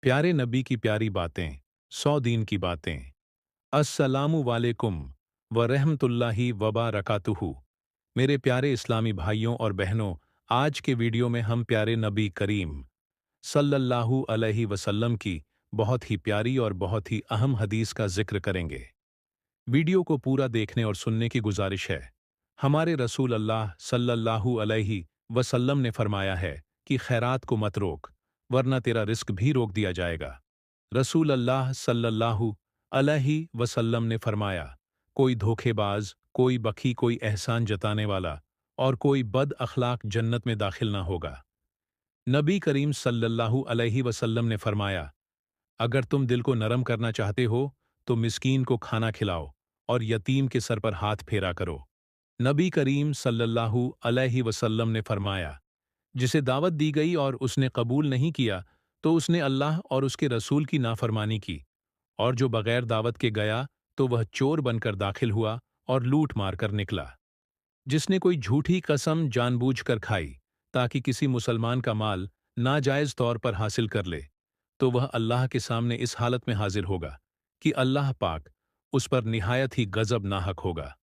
प्यारे नबी की प्यारी बातें, 100 दीन की बातें। अस्सलामु वालेकुम व रहमतुल्लाहि व बरकातुहू। मेरे प्यारे इस्लामी भाइयों और बहनों, आज के वीडियो में हम प्यारे नबी करीम सल्लल्लाहु अलैहि वसल्लम की बहुत ही प्यारी और बहुत ही अहम हदीस का जिक्र करेंगे। वीडियो को पूरा देखने और सुनने की गुजारिश है। हमारे रसूल अल्लाह सल्लल्लाहु अलैहि वसल्लम ने फरमाया है कि खैरात को मत रोक, वरना तेरा रिस्क भी रोक दिया जाएगा। रसूल अल्लाह सल्लल्लाहु अलैहि वसल्लम ने फरमाया, कोई धोखेबाज, कोई बखी, कोई एहसान जताने वाला और कोई बद अखलाक जन्नत में दाखिल ना होगा। नबी करीम सल्लल्लाहु अलैहि वसल्लम ने फरमाया, अगर तुम दिल को नरम करना चाहते हो तो मिस्कीन को खाना खिलाओ और यतीम के सर पर हाथ फेरा करो। नबी करीम सल्लल्लाहु अलैहि वसल्लम ने फरमाया, जिसे दावत दी गई और उसने कबूल नहीं किया तो उसने अल्लाह और उसके रसूल की नाफरमानी की, और जो बगैर दावत के गया तो वह चोर बनकर दाखिल हुआ और लूट मार कर निकला। जिसने कोई झूठी कसम जानबूझकर खाई ताकि किसी मुसलमान का माल नाजायज तौर पर हासिल कर ले, तो वह अल्लाह के सामने इस हालत में हाजिर होगा कि अल्लाह पाक उस पर निहायत ही गजब नाहक होगा।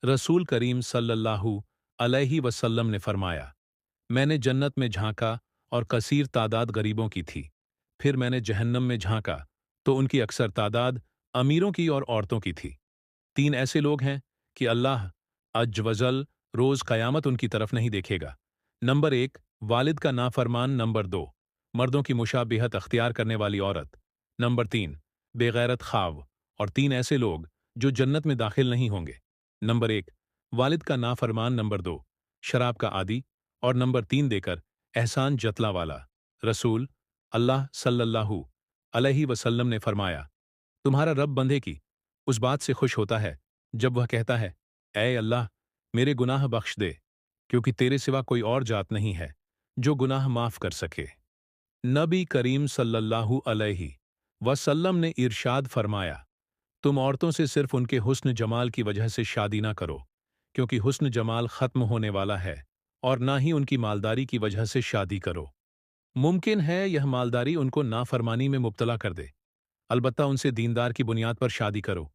रसूल करीम सल्लल्लाहु अलैहि वसल्लम ने फरमाया, मैंने जन्नत में झांका और कसीर तादाद गरीबों की थी। फिर मैंने जहन्नम में झांका तो उनकी अक्सर तादाद अमीरों की और औरतों की थी। तीन ऐसे लोग हैं कि अल्लाह अज वजल रोज कयामत उनकी तरफ नहीं देखेगा। नंबर एक, वालिद का नाफरमान। नंबर दो, मर्दों की मुशाबिहत अख्तियार करने वाली औरत। नंबर तीन, बेगैरत ख्वाब। और तीन ऐसे लोग जो जन्नत में दाखिल नहीं होंगे। नंबर एक, वालिद का नाफरमान। नंबर दो, शराब का आदी। और नंबर तीन देकर एहसान जतला वाला। रसूल अल्लाह सल्लल्लाहु अलैहि वसल्लम ने फरमाया, तुम्हारा रब बंदे की उस बात से खुश होता है जब वह कहता है, ऐ अल्लाह, मेरे गुनाह बख्श दे, क्योंकि तेरे सिवा कोई और जात नहीं है जो गुनाह माफ कर सके। नबी करीम सल्लल्लाहु अलैहि वसल्लम ने इरशाद फरमाया, तुम औरतों से सिर्फ उनके हुस्न जमाल की वजह से शादी ना करो, क्योंकि हुस्न जमाल खत्म होने वाला है, और ना ही उनकी मालदारी की वजह से शादी करो। मुमकिन है यह मालदारी उनको नाफरमानी में मुब्तला कर दे, अलबत्ता उनसे दीनदार की बुनियाद पर शादी करो।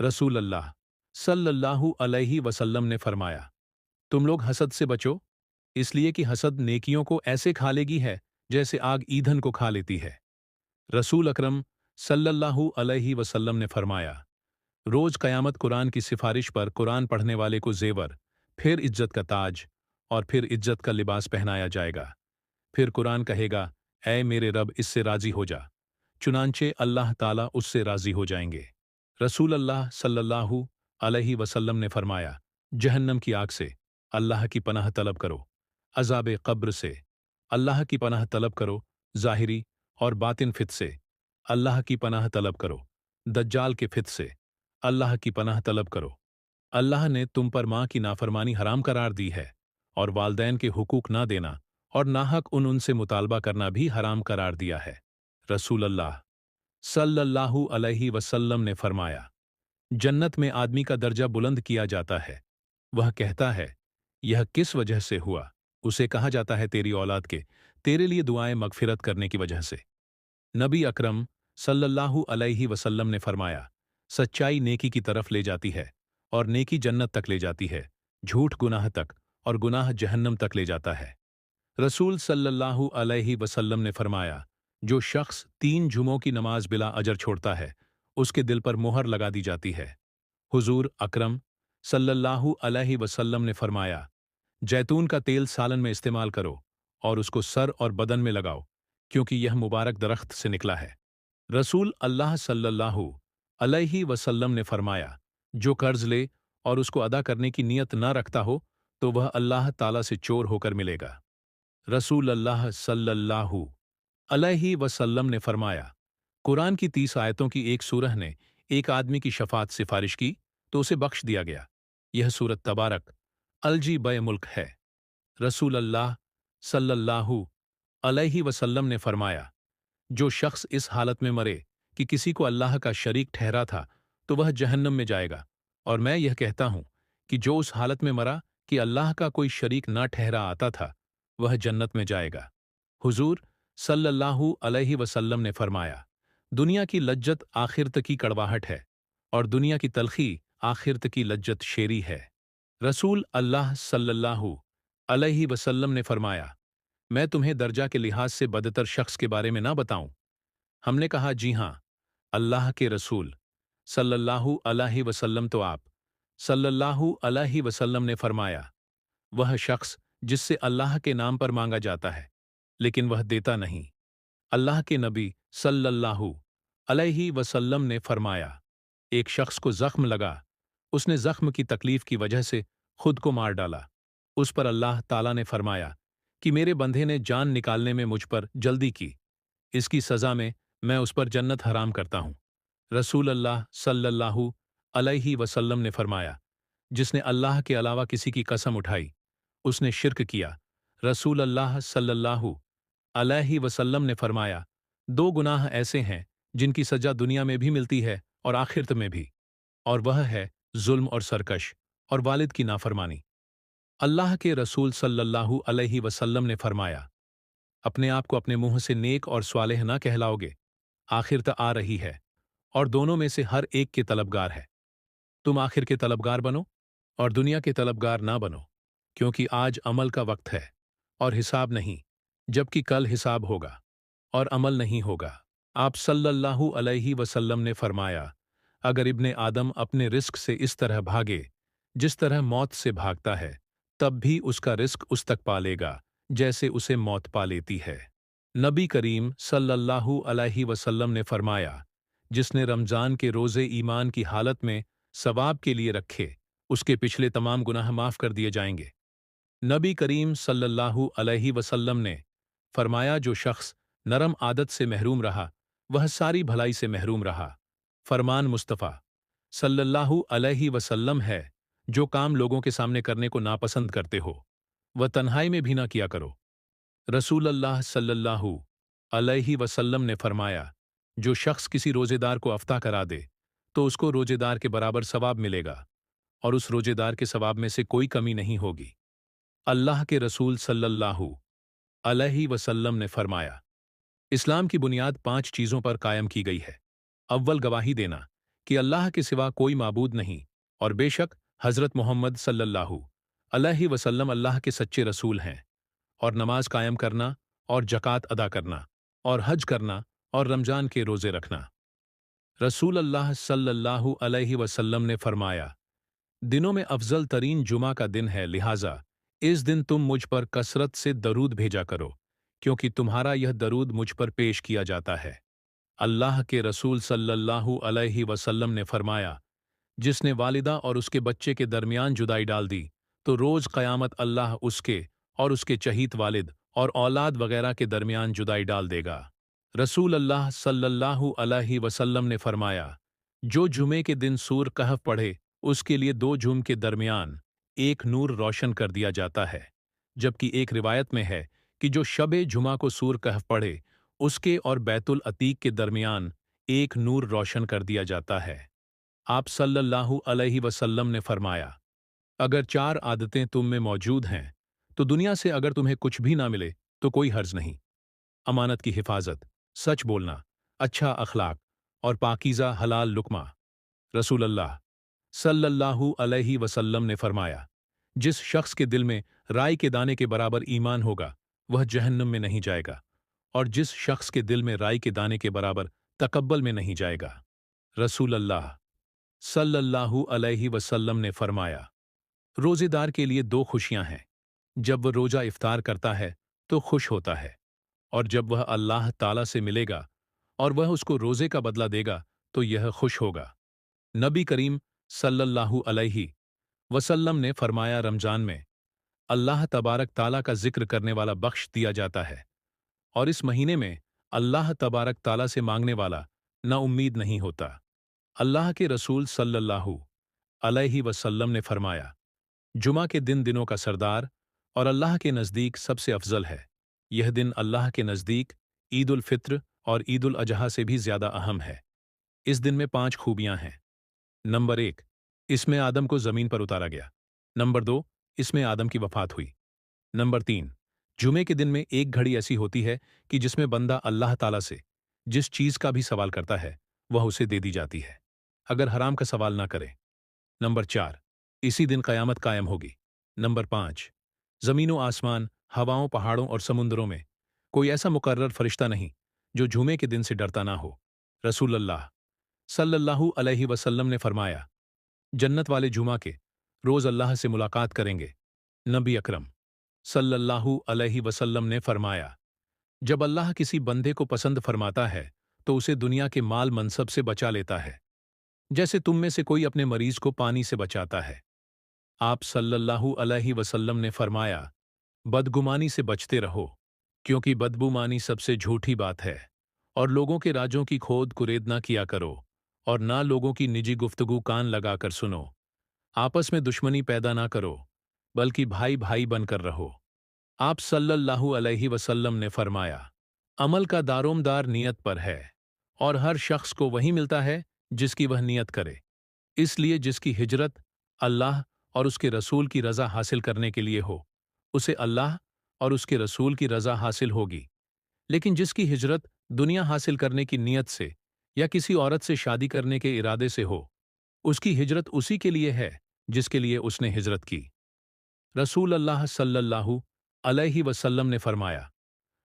रसूल अल्लाह सल्लल्लाहु अलैहि वसल्लम ने फरमाया, तुम लोग हसद से बचो, इसलिए कि हसद नेकियों को ऐसे खा लेगी है जैसे आग ईंधन को खा लेती है। रसूल अकरम सल्लल्लाहु अलैहि वसल्लम ने फरमाया, रोज कयामत कुरान की सिफारिश पर कुरान पढ़ने वाले को जेवर, फिर इज्जत का ताज और फिर इज्जत का लिबास पहनाया जाएगा। फिर कुरान कहेगा, ऐ मेरे रब, इससे राजी हो जा। चुनांचे अल्लाह ताला उससे राजी हो जाएंगे। रसूल अल्लाह सल्लल्लाहु अलैहि वसल्लम ने फरमाया, जहन्नम की आग से अल्लाह की पनाह तलब करो, अज़ाब कब्र से अल्लाह की पनाह तलब करो, ज़ाहिरी और बातिन फित से अल्लाह की पनाह तलब करो, दज्जाल के फित से अल्लाह की पनाह तलब करो। अल्लाह ने तुम पर माँ की नाफरमानी हराम करार दी है, और वालदैन के हुकूक ना देना और नाहक उनसे मुतालबा करना भी हराम करार दिया है। रसूल अल्लाह सल्लल्लाहु अलैहि वसल्लम ने फरमाया, जन्नत में आदमी का दर्जा बुलंद किया जाता है। वह कहता है, यह किस वजह से हुआ? उसे कहा जाता है, तेरी औलाद के तेरे लिए दुआएं मगफिरत करने की वजह से। नबी अकरम सल्लल्लाहु अलैहि वसल्लम ने फरमाया, सच्चाई नेकी की तरफ ले जाती है और नेकी जन्नत तक ले जाती है, झूठ गुनाह तक और गुनाह जहन्नम तक ले जाता है। रसूल सल्लल्लाहु अलैहि वसल्लम ने फरमाया, जो शख्स 3 जुमों की नमाज बिला अजर छोड़ता है, उसके दिल पर मोहर लगा दी जाती है। हुजूर अकरम सल्लल्लाहु अलैहि वसल्लम ने फरमाया, जैतून का तेल सालन में इस्तेमाल करो और उसको सर और बदन में लगाओ, क्योंकि यह मुबारक दरख्त से निकला है। रसूल अल्लाह सल्लल्लाहु अलैहि वसल्लम ने फरमाया, जो कर्ज ले और उसको अदा करने की नीयत ना रखता हो तो वह अल्लाह ताला से चोर होकर मिलेगा। रसूल अल्लाह सल्लल्लाहु अलैहि वसल्लम ने फरमाया, कुरान की 30 आयतों की एक सूरह ने एक आदमी की शफात सिफारिश की तो उसे बख्श दिया गया। यह सूरत तबारक अलजी बय मुल्क है। रसूल अल्लाह सल्लल्लाहु अलैहि वसल्लम ने फरमाया, जो शख्स इस हालत में मरे कि किसी को अल्लाह का शरीक ठहरा था तो वह जहन्नम में जाएगा, और मैं यह कहता हूं कि जो उस हालत में मरा कि अल्लाह का कोई शरीक ना ठहरा आता था, वह जन्नत में जाएगा। हुजूर सल्लल्लाहु अलैहि वसल्लम ने फरमाया, दुनिया की लज्जत आखिरत की कड़वाहट है और दुनिया की तलखी आखिरत की लज्जत शेरी है। रसूल अल्लाह सल्लल्लाहु अलैहि वसल्लम ने फरमाया, मैं तुम्हें दर्जा के लिहाज से बदतर शख्स के बारे में ना बताऊं? हमने कहा, जी हां, अल्लाह के रसूल सल्लल्लाहु अलैहि वसल्लम। तो आप सल्लल्लाहु अलैहि वसल्लम ने फरमाया, वह शख्स जिससे अल्लाह के नाम पर मांगा जाता है लेकिन वह देता नहीं। अल्लाह के नबी सल्लल्लाहु अलैहि वसल्लम ने फरमाया, एक शख्स को जख्म लगा, उसने जख्म की तकलीफ की वजह से खुद को मार डाला। उस पर अल्लाह ताला ने फरमाया कि मेरे बंधे ने जान निकालने में मुझ पर जल्दी की, इसकी सजा में मैं उस पर जन्नत हराम करता हूं। रसूल अल्लाह सल्लल्लाहु अलैहि वसल्लम ने फरमाया, जिसने अल्लाह के अलावा किसी की कसम उठाई, उसने शिर्क किया। रसूल अल्लाह सल्लल्लाहु अलैहि वसल्लम ने फरमाया, दो गुनाह ऐसे हैं जिनकी सजा दुनिया में भी मिलती है और आखिरत में भी, और वह है जुल्म और सरकश और वालिद की नाफरमानी। अल्लाह के रसूल सल्लल्लाहु अलैहि वसल्लम ने फरमाया, अपने आप को अपने मुंह से नेक और स्वालेह ना कहलाओगे, आखिरत आ रही है और दोनों में से हर एक के तलबगार है। तुम आखिर के तलबगार बनो और दुनिया के तलबगार ना बनो, क्योंकि आज अमल का वक्त है और हिसाब नहीं, जबकि कल हिसाब होगा और अमल नहीं होगा। आप सल्लल्लाहु अलैहि वसल्लम ने फरमाया, अगर इब्ने आदम अपने रिस्क से इस तरह भागे जिस तरह मौत से भागता है, तब भी उसका रिस्क उस तक पा लेगा जैसे उसे मौत पा लेती है। नबी करीम सल्लल्लाहु अलैहि वसल्लम ने फरमाया, जिसने रमजान के रोजे ईमान की हालत में सवाब के लिए रखे, उसके पिछले तमाम गुनाह माफ कर दिए जाएंगे। नबी करीम सल्लल्लाहु अलैहि वसल्लम ने फरमाया, जो शख्स नरम आदत से महरूम रहा, वह सारी भलाई से महरूम रहा। फरमान मुस्तफ़ा सल्लल्लाहु अलैहि वसल्लम है, जो काम लोगों के सामने करने को नापसंद करते हो, वह तन्हाई में भी ना किया करो। रसूल अल्लाह सल्लल्लाहु अलैहि वसल्लम ने फरमाया, जो शख्स किसी रोजेदार को अफ्ताह करा दे, तो उसको रोजेदार के बराबर सवाब मिलेगा और उस रोजेदार के सवाब में से कोई कमी नहीं होगी। अल्लाह के रसूल सल्लल्लाहु अलैहि वसल्लम ने फरमाया, इस्लाम की बुनियाद 5 चीज़ों पर कायम की गई है। अव्वल गवाही देना कि अल्लाह के सिवा कोई माबूद नहीं और बेशक हज़रत मोहम्मद सल्लल्लाहु अलैहि वसल्लम अल्लाह के सच्चे रसूल हैं, और नमाज कायम करना और ज़कात अदा करना और हज करना और रमजान के रोज़े रखना। रसूल अल्लाह सल्लल्लाहु अलैहि वसल्लम ने फरमाया, दिनों में अफजल तरीन जुमा का दिन है, लिहाजा इस दिन तुम मुझ पर कसरत से दरूद भेजा करो, क्योंकि तुम्हारा यह दरूद मुझ पर पेश किया जाता है। अल्लाह के रसूल सल्लल्लाहु अलैहि वसल्लम ने फरमाया, जिसने वालिदा और उसके बच्चे के दरमियान जुदाई डाल दी, तो रोज़ क़यामत अल्लाह उसके और उसके चहीत वालिद और औलाद वगैरह के दरमियान जुदाई डाल देगा। रसूल अल्लाह सल्लल्लाहु अलैहि वसल्लम ने फरमाया, जो जुमे के दिन सूर कहफ पढ़े, उसके लिए 2 जुम के दरमियान एक नूर रोशन कर दिया जाता है। जबकि एक रिवायत में है कि जो शबे जुमा को सूर कहफ पढ़े, उसके और बैतुल अतीक के दरमियान एक नूर रोशन कर दिया जाता है। आप सल्लल्लाहु अलैहि वसल्लम ने फरमाया, अगर 4 आदतें तुम में मौजूद हैं, तो दुनिया से अगर तुम्हें कुछ भी ना मिले तो कोई हर्ज नहीं। अमानत की हिफाजत, सच बोलना, अच्छा अखलाक और पाकीज़ा हलाल लुक्मा। रसूल अल्लाह सल्लल्लाहु अलैहि वसल्लम ने फरमाया, जिस शख्स के दिल में राई के दाने के बराबर ईमान होगा, वह जहन्नम में नहीं जाएगा, और जिस शख्स के दिल में राई के दाने के बराबर तकब्बल में नहीं जाएगा। रसूल अल्लाह सल्लल्लाहु अलैहि वसल्लम ने फरमाया, रोजेदार के लिए 2 खुशियां हैं, जब वह रोजा इफ्तार करता है तो खुश होता है, और जब वह अल्लाह ताला से मिलेगा और वह उसको रोजे का बदला देगा तो यह खुश होगा। नबी करीम सल्लल्लाहु अलैहि वसल्लम ने फरमाया, रमजान में अल्लाह तबारक ताला का जिक्र करने वाला बख्श दिया जाता है, और इस महीने में अल्लाह तबारक ताला से मांगने वाला ना उम्मीद नहीं होता। अल्लाह के रसूल सल्लल्लाहु अलैहि वसल्लम ने फरमाया, जुमा के दिन दिनों का सरदार और अल्लाह के नज़दीक सबसे अफजल है। यह दिन अल्लाह के नज़दीक ईद उल फित्र और ईद उल अजहा से भी ज़्यादा अहम है। इस दिन में 5 खूबियां हैं। नंबर 1, इसमें आदम को ज़मीन पर उतारा गया। नंबर 2, इसमें आदम की वफ़ात हुई। नंबर 3, जुमे के दिन में एक घड़ी ऐसी होती है कि जिसमें बंदा अल्लाह ताला से जिस चीज का भी सवाल करता है वह उसे दे दी जाती है, अगर हराम का सवाल ना करे। नंबर 4, इसी दिन कयामत कायम होगी। नंबर 5, जमीनों आसमान, हवाओं, पहाड़ों और समुद्रों में कोई ऐसा मुकर्रर फरिश्ता नहीं जो जुमे के दिन से डरता ना हो। रसूल अल्लाह सल्लल्लाहु अलैहि वसल्लम ने फरमाया, जन्नत वाले जुमा के रोज अल्लाह से मुलाकात करेंगे। नबी अकरम सल्लल्लाहु अलैहि वसल्लम ने फरमाया, जब अल्लाह किसी बंदे को पसंद फरमाता है तो उसे दुनिया के माल मनसब से बचा लेता है, जैसे तुम में से कोई अपने मरीज को पानी से बचाता है। आप सल्लल्लाहु अलैहि वसल्लम ने फरमाया, बदगुमानी से बचते रहो, क्योंकि बदगुमानी सबसे झूठी बात है, और लोगों के राजों की खोद कुरेद ना किया करो, और ना लोगों की निजी गुफ्तगू कान लगाकर सुनो। आपस में दुश्मनी पैदा ना करो, बल्कि भाई भाई बनकर रहो। आप सल्लल्लाहु अलैहि वसल्लम ने फरमाया, अमल का दारोमदार नियत पर है, और हर शख्स को वही मिलता है जिसकी वह नियत करे। इसलिए जिसकी हिजरत अल्लाह और उसके रसूल की रज़ा हासिल करने के लिए हो, उसे अल्लाह और उसके रसूल की रज़ा हासिल होगी। लेकिन जिसकी हिजरत दुनिया हासिल करने की नीयत से या किसी औरत से शादी करने के इरादे से हो, उसकी हिजरत उसी के लिए है जिसके लिए उसने हिजरत की। रसूल अल्लाह सल्लल्लाहु अलैहि वसल्लम ने फरमाया,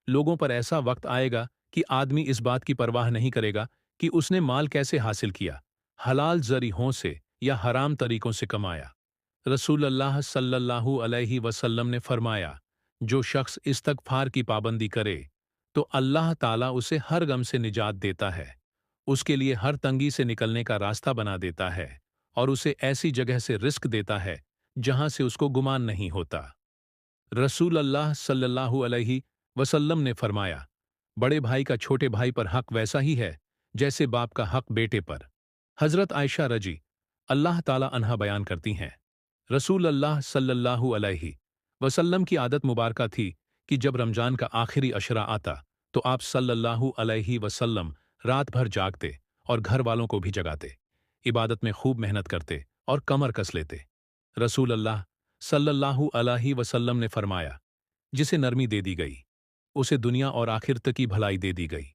लोगों पर ऐसा वक्त आएगा कि आदमी इस बात की परवाह नहीं करेगा कि उसने माल कैसे हासिल किया, हलाल ज़रियों से या हराम तरीकों से कमाया। रसूल अल्लाह सल्लल्लाहु अलैहि वसल्लम ने फरमाया, जो शख्स इस्तगफार की पाबंदी करे तो अल्लाह ताला उसे हर गम से निजात देता है, उसके लिए हर तंगी से निकलने का रास्ता बना देता है, और उसे ऐसी जगह से रिस्क देता है जहां से उसको गुमान नहीं होता। रसूल अल्लाह सल्लल्लाहु अलैहि वसल्लम ने फरमाया, बड़े भाई का छोटे भाई पर हक वैसा ही है जैसे बाप का हक बेटे पर। हजरत आयशा रजी अल्लाह ताला अन्हा बयान करती हैं, रसूल अल्लाह सल्लल्लाहु अलैहि वसल्लम की आदत मुबारका थी कि जब रमजान का आखिरी अशरा आता तो आप सल्लल्लाहु अलैहि वसल्लम रात भर जागते और घर वालों को भी जगाते, इबादत में खूब मेहनत करते और कमर कस लेते। रसूल अल्लाह सल्लल्लाहु अलैहि वसल्लम ने फरमाया, जिसे नरमी दे दी गई उसे दुनिया और आखिरत की भलाई दे दी गई।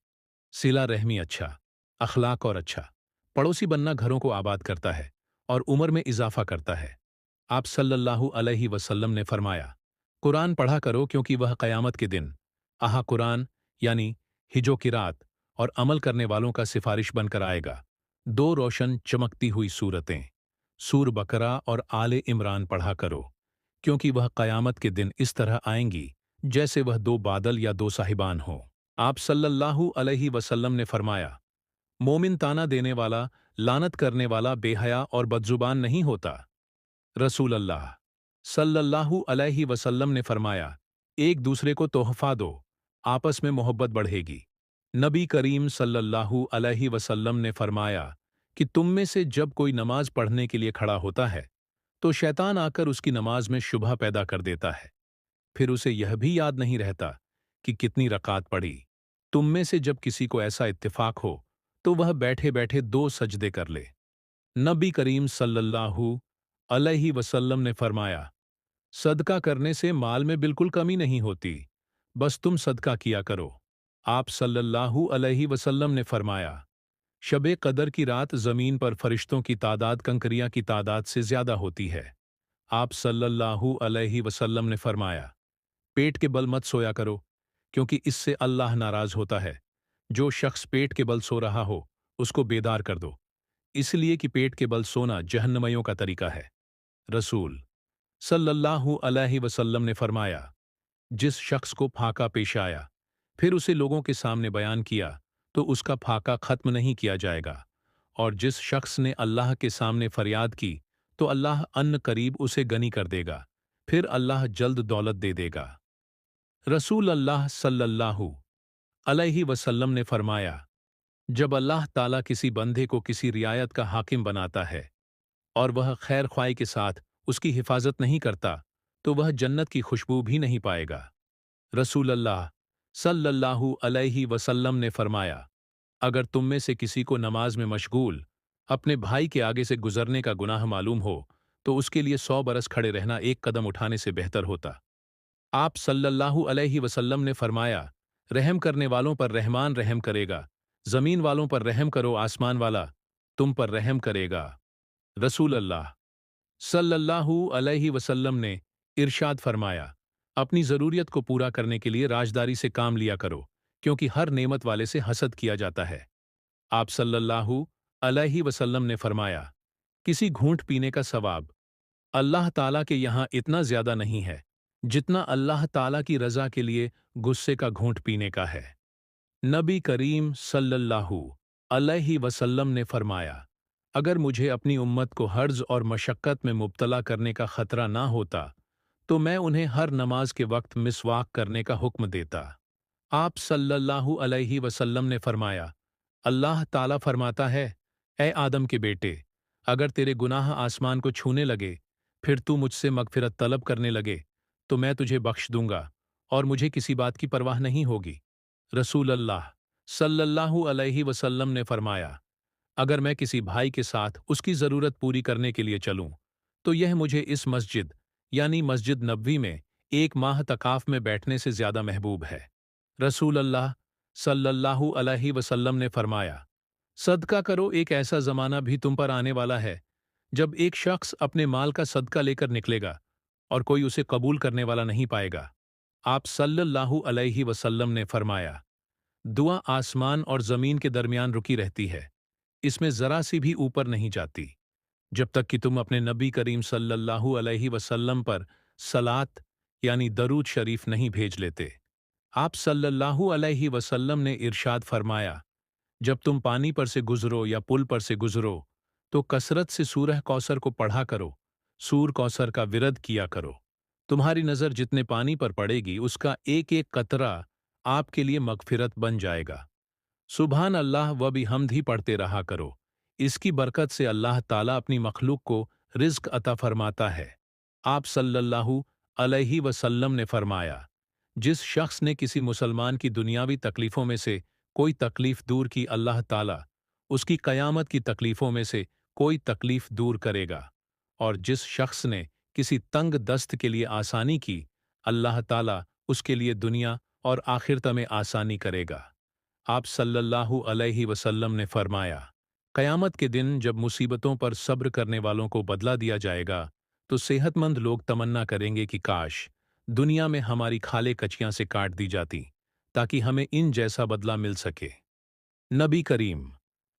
सिला रहमी अच्छा, अखलाक और अच्छा पड़ोसी बनना घरों को आबाद करता है और उम्र में इजाफा करता है। आप सल्लल्लाहु अलैहि वसल्लम ने फरमाया, कुरान पढ़ा करो क्योंकि वह क़यामत के दिन आहा कुरान यानी हिजो की रात और अमल करने वालों का सिफारिश बनकर आएगा। दो रोशन चमकती हुई सूरतें सूर बकरा और आले इमरान पढ़ा करो, क्योंकि वह क़यामत के दिन इस तरह आएंगी जैसे वह दो बादल या दो साहिबान हों। आप सल्लल्लाहु अलैहि वसल्लम ने फरमाया, मोमिन ताना देने वाला, लानत करने वाला, बेहया और बदजुबान नहीं होता। रसूल अल्लाह सल्लल्लाहु अलैहि वसल्लम ने फरमाया, एक दूसरे को तोहफा दो, आपस में मोहब्बत बढ़ेगी। नबी करीम सल्लल्लाहु अलैहि वसल्लम ने फरमाया कि तुम में से जब कोई नमाज पढ़ने के लिए खड़ा होता है तो शैतान आकर उसकी नमाज में शुबह पैदा कर देता है, फिर उसे यह भी याद नहीं रहता कि कितनी रकात पढ़ी। तुम में से जब किसी को ऐसा इत्तेफाक हो तो वह बैठे बैठे दो सजदे कर ले। नबी करीम सल्लल्लाहु अलैहि वसल्लम ने फरमाया, सदका करने से माल में बिल्कुल कमी नहीं होती, बस तुम सदका किया करो। आप सल्लल्लाहु अलैहि वसल्लम ने फरमाया, शबे कदर की रात जमीन पर फरिश्तों की तादाद कंकरियां की तादाद से ज्यादा होती है। आप सल्लल्लाहु अलैहि वसल्लम ने फरमाया, पेट के बल मत सोया करो, क्योंकि इससे अल्लाह नाराज होता है। जो शख्स पेट के बल सो रहा हो उसको बेदार कर दो, इसलिए कि पेट के बल सोना जहन्नमियों का तरीका है। रसूल सल्लल्लाहु अलैहि वसल्लम ने फरमाया, जिस शख्स को फाका पेश आया फिर उसे लोगों के सामने बयान किया तो उसका फाका खत्म नहीं किया जाएगा, और जिस शख्स ने अल्लाह के सामने फरियाद की तो अल्लाह अन्न करीब उसे गनी कर देगा, फिर अल्लाह जल्द दौलत दे देगा। रसूल अल्लाह सल्लल्लाहु अलैहि वसल्लम ने फरमाया, जब अल्लाह ताला किसी बंदे को किसी रियायत का हाकिम बनाता है और वह खैर ख्वाही के साथ उसकी हिफाजत नहीं करता तो वह जन्नत की खुशबू भी नहीं पाएगा। रसूल अल्लाह सल्लल्लाहु अलैहि वसल्लम ने फरमाया, अगर तुम में से किसी को नमाज में मशगूल अपने भाई के आगे से गुजरने का गुनाह मालूम हो तो उसके लिए 100 बरस खड़े रहना एक कदम उठाने से बेहतर होता। आप सल्लल्लाहु अलैहि वसल्लम ने फरमाया, रहम करने वालों पर रहमान रहम करेगा, जमीन वालों पर रहम करो, आसमान वाला तुम पर रहम करेगा। रसूल अल्लाह सल्लल्लाहु अलैहि वसल्लम ने इरशाद फरमाया, अपनी ज़रूरियत को पूरा करने के लिए राजदारी से काम लिया करो, क्योंकि हर नेमत वाले से हसद किया जाता है। आप सल्लल्लाहु अलैहि वसल्लम ने फरमाया, किसी घूंट पीने का सवाब अल्लाह ताला के यहाँ इतना ज्यादा नहीं है जितना अल्लाह ताला की रजा के लिए गुस्से का घूंट पीने का है। नबी करीम सल्लल्लाहु अलैहि वसल्लम ने फरमाया, अगर मुझे अपनी उम्मत को हर्ज और मशक्कत में मुब्तला करने का खतरा ना होता तो मैं उन्हें हर नमाज के वक्त मिसवाक करने का हुक्म देता। आप सल्लल्लाहु अलैहि वसल्लम ने फरमाया, अल्लाह ताला फरमाता है, ए आदम के बेटे, अगर तेरे गुनाह आसमान को छूने लगे फिर तू मुझसे मगफिरत तलब करने लगे तो मैं तुझे बख्श दूंगा और मुझे किसी बात की परवाह नहीं होगी। रसूल अल्लाह सल्लल्लाहु अलैहि वसल्लम ने फरमाया, अगर मैं किसी भाई के साथ उसकी ज़रूरत पूरी करने के लिए चलूं तो यह मुझे इस मस्जिद यानी मस्जिद नबवी में एक माह तकाफ में बैठने से ज़्यादा महबूब है। रसूल अल्लाह सल्लल्लाहु अलैहि वसल्लम ने फरमाया, सदका करो, एक ऐसा ज़माना भी तुम पर आने वाला है जब एक शख्स अपने माल का सदका लेकर निकलेगा और कोई उसे कबूल करने वाला नहीं पाएगा। आप सल्लल्लाहु अलैहि वसल्लम ने फरमाया, दुआ आसमान और ज़मीन के दरमियान रुकी रहती है, इसमें ज़रा सी भी ऊपर नहीं जाती जब तक कि तुम अपने नबी करीम सल्लल्लाहु अलैहि वसल्लम पर सलात यानी दरूद शरीफ नहीं भेज लेते। आप सल्लल्लाहु अलैहि वसल्लम ने इरशाद फरमाया, जब तुम पानी पर से गुजरो या पुल पर से गुजरो तो कसरत से सूरह कौसर को पढ़ा करो, सूर कौसर का विरद किया करो। तुम्हारी नज़र जितने पानी पर पड़ेगी उसका एक एक कतरा आपके लिए मगफिरत बन जाएगा। सुभान अल्लाह व बिहम्द ही पढ़ते रहा करो, इसकी बरकत से अल्लाह ताला अपनी मखलूक को रिज्क अता फरमाता है। आप सल्लल्लाहु अलैहि वसल्लम ने फरमाया, जिस शख्स ने किसी मुसलमान की दुनियावी तकलीफ़ों में से कोई तकलीफ़ दूर की, अल्लाह ताला उसकी क़यामत की तकलीफ़ों में से कोई तकलीफ़ दूर करेगा, और जिस शख्स ने किसी तंग दस्त के लिए आसानी की, अल्लाह ताला उसके लिए दुनिया और आखिरत में आसानी करेगा। आप सल्लल्लाहु अलैहि वसल्लम ने फरमाया, क़यामत के दिन जब मुसीबतों पर सब्र करने वालों को बदला दिया जाएगा तो सेहतमंद लोग तमन्ना करेंगे कि काश दुनिया में हमारी खाले कचियां से काट दी जाती ताकि हमें इन जैसा बदला मिल सके। नबी करीम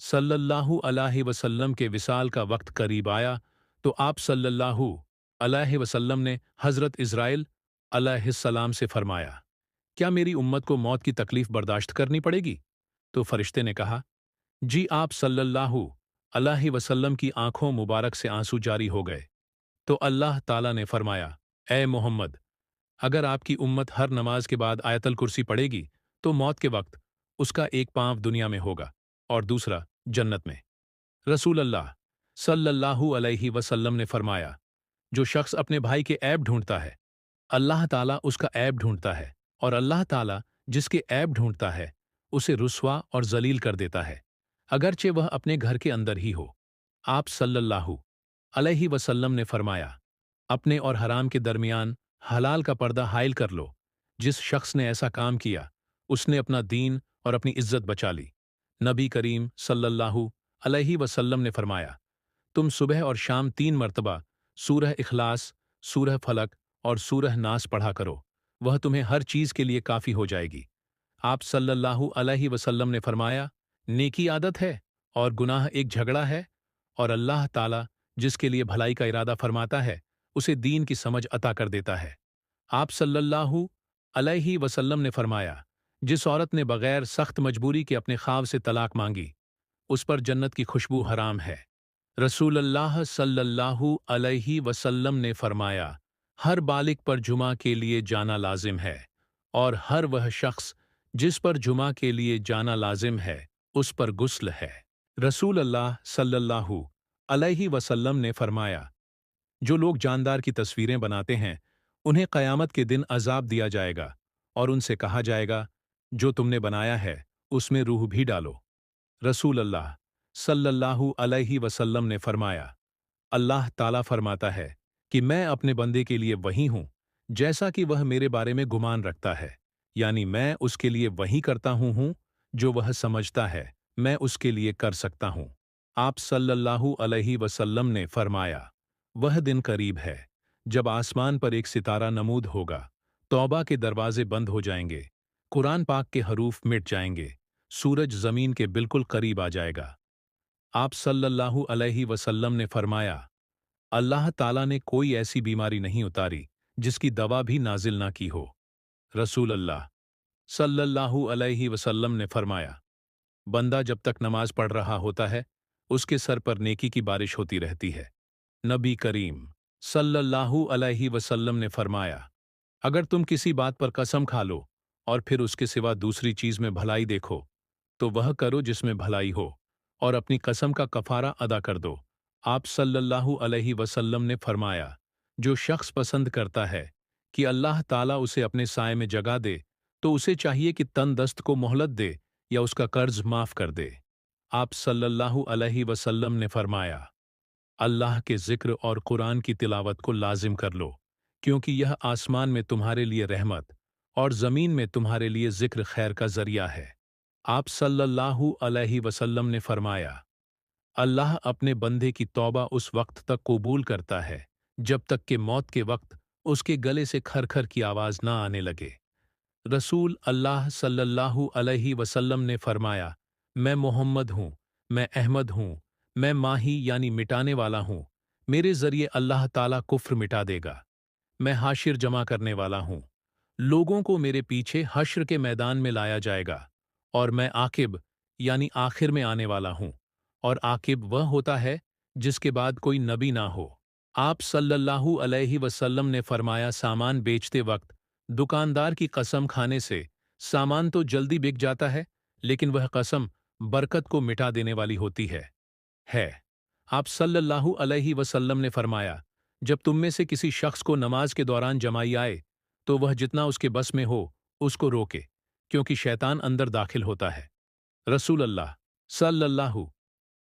सल्लल्लाहु अलैहि वसल्लम के विसाल का वक्त करीब आया तो आप सल्लल्लाहु अलैहि वसल्लम ने हज़रत इज़राइल अलैहिस्सलाम से फरमाया, क्या मेरी उम्मत को मौत की तकलीफ बर्दाश्त करनी पड़ेगी? तो फरिश्ते ने कहा, जी। आप सल्लल्लाहु अलैहि वसल्लम की आंखों मुबारक से आंसू जारी हो गए तो अल्लाह ताला ने फरमाया, ए मोहम्मद, अगर आपकी उम्मत हर नमाज के बाद आयतल कुर्सी पढ़ेगी तो मौत के वक्त उसका एक पांव दुनिया में होगा और दूसरा जन्नत में। रसूल अल्लाह सल्लल्लाहु अलैहि वसल्लम ने फरमाया, जो शख्स अपने भाई के ऐब ढूंढता है अल्लाह ताला उसका ऐब ढूंढता है, और अल्लाह ताला जिसके ऐब ढूंढता है उसे रुस्वा और जलील कर देता है, अगरचे वह अपने घर के अंदर ही हो। आप सल्लल्लाहु अलैहि वसल्लम ने फरमाया, अपने और हराम के दरमियान हलाल का पर्दा हाइल कर लो। जिस शख्स ने ऐसा काम किया उसने अपना दीन और अपनी इज्जत बचा ली। नबी करीम सल्लल्लाहु अलैहि वसल्लम ने फरमाया, तुम सुबह और शाम 3 मरतबा सूरह इखलास, सूरह फलक और सूरह नास पढ़ा करो, वह तुम्हें हर चीज के लिए काफी हो जाएगी। आप सल्लल्लाहु अलैहि वसल्लम ने फरमाया, नेकी आदत है और गुनाह एक झगड़ा है, और अल्लाह ताला जिसके लिए भलाई का इरादा फरमाता है उसे दीन की समझ अता कर देता है। आप सल्लल्लाहु अलैहि वसल्लम ने फरमाया, जिस औरत ने बगैर सख्त मजबूरी के अपने ख्वाब से तलाक मांगी उस पर जन्नत की खुशबू हराम है। रसूल अल्लाह सल्लल्लाहु अलैहि वसल्लम ने फरमाया, हर बालिग पर जुमा के लिए जाना लाजिम है, और हर वह शख्स जिस पर जुमा के लिए जाना लाजिम है उस पर गुस्ल है। रसूल अल्लाह सल्लल्लाहु अलैहि वसल्लम ने फरमाया, जो लोग जानदार की तस्वीरें बनाते हैं उन्हें क़यामत के दिन अजाब दिया जाएगा और उनसे कहा जाएगा, जो तुमने बनाया है उसमें रूह भी डालो। रसूल अल्लाह सल्लल्लाहु अलैहि वसल्लम ने फरमाया, अल्लाह ताला फरमाता है कि मैं अपने बंदे के लिए वही हूं जैसा कि वह मेरे बारे में गुमान रखता है, यानी मैं उसके लिए वही करता हूँ जो वह समझता है मैं उसके लिए कर सकता हूँ। आप सल्लल्लाहु अलैहि वसल्लम ने फरमाया, वह दिन करीब है जब आसमान पर एक सितारा नमूद होगा, तौबा के दरवाजे बंद हो जाएंगे, कुरान पाक के हरूफ मिट जाएंगे, सूरज जमीन के बिल्कुल करीब आ जाएगा। आप सल्लल्लाहु अलैहि वसल्लम ने फरमाया, अल्लाह ताला ने कोई ऐसी बीमारी नहीं उतारी जिसकी दवा भी नाजिल ना की हो। रसूल अल्लाह सल्लल्लाहु अलैहि वसल्लम ने फरमाया, बंदा जब तक नमाज पढ़ रहा होता है उसके सर पर नेकी की बारिश होती रहती है। नबी करीम सल्लल्लाहु अलैहि वसल्लम ने फरमाया, अगर तुम किसी बात पर कसम खा लो और फिर उसके सिवा दूसरी चीज में भलाई देखो तो वह करो जिसमें भलाई हो, और अपनी कसम का कफारा अदा कर दो। आप सल्लल्लाहु अलैहि वसल्लम ने फरमाया, जो शख्स पसंद करता है कि अल्लाह ताला उसे अपने साए में जगा दे, तो उसे चाहिए कि तंदस्त को मोहलत दे या उसका कर्ज माफ कर दे। आप सल्लल्लाहु अलैहि वसल्लम ने फरमाया, अल्लाह के जिक्र और कुरान की तिलावत को लाजिम कर लो, क्योंकि यह आसमान में तुम्हारे लिए रहमत और जमीन में तुम्हारे लिए जिक्र खैर का जरिया है। आप सल्लल्लाहु अलैहि वसल्लम ने फरमाया, अल्लाह अपने बंदे की तौबा उस वक्त तक कबूल करता है जब तक कि मौत के वक्त उसके गले से खरखर की आवाज ना आने लगे। रसूल अल्लाह सल्लल्लाहु अलैहि वसल्लम ने फरमाया, मैं मोहम्मद हूँ, मैं अहमद हूँ, मैं माही यानी मिटाने वाला हूँ, मेरे जरिए अल्लाह ताला कुफ्र मिटा देगा। मैं हाशिर जमा करने वाला हूँ, लोगों को मेरे पीछे हश्र के मैदान में लाया जाएगा, और मैं आकिब यानी आखिर में आने वाला हूँ, और आकिब वह होता है जिसके बाद कोई नबी ना हो। आप सल्लल्लाहु अलैहि वसल्लम ने फरमाया, सामान बेचते वक्त दुकानदार की कसम खाने से सामान तो जल्दी बिक जाता है, लेकिन वह कसम बरकत को मिटा देने वाली होती है। आप सल्लल्लाहु अलैहि वसल्लम ने फरमाया, जब तुम में से किसी शख्स को नमाज के दौरान जमाई आए तो वह जितना उसके बस में हो उसको रोके, क्योंकि शैतान अंदर दाखिल होता है। रसूल अल्लाह सल्लल्लाहु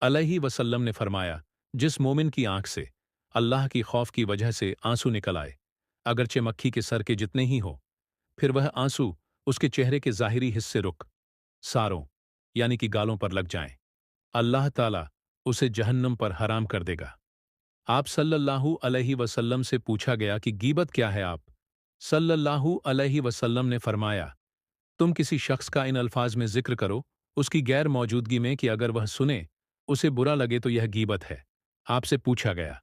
अलैहि वसल्लम ने फरमाया, जिस मोमिन की आंख से अल्लाह की खौफ की वजह से आंसू निकल आए, अगरचे मक्खी के सर के जितने ही हो, फिर वह आंसू उसके चेहरे के ज़ाहिरी हिस्से रुख सारों यानी कि गालों पर लग जाएं, अल्लाह ताला उसे जहन्नम पर हराम कर देगा। आप सल्लल्लाहु अलैहि वसल्लम से पूछा गया कि गीबत क्या है। आप सल्लल्लाहु अलैहि वसल्लम ने फरमाया, तुम किसी शख्स का इन अल्फाज में जिक्र करो उसकी गैर मौजूदगी में कि अगर वह सुने उसे बुरा लगे तो यह गीबत है। आपसे पूछा गया,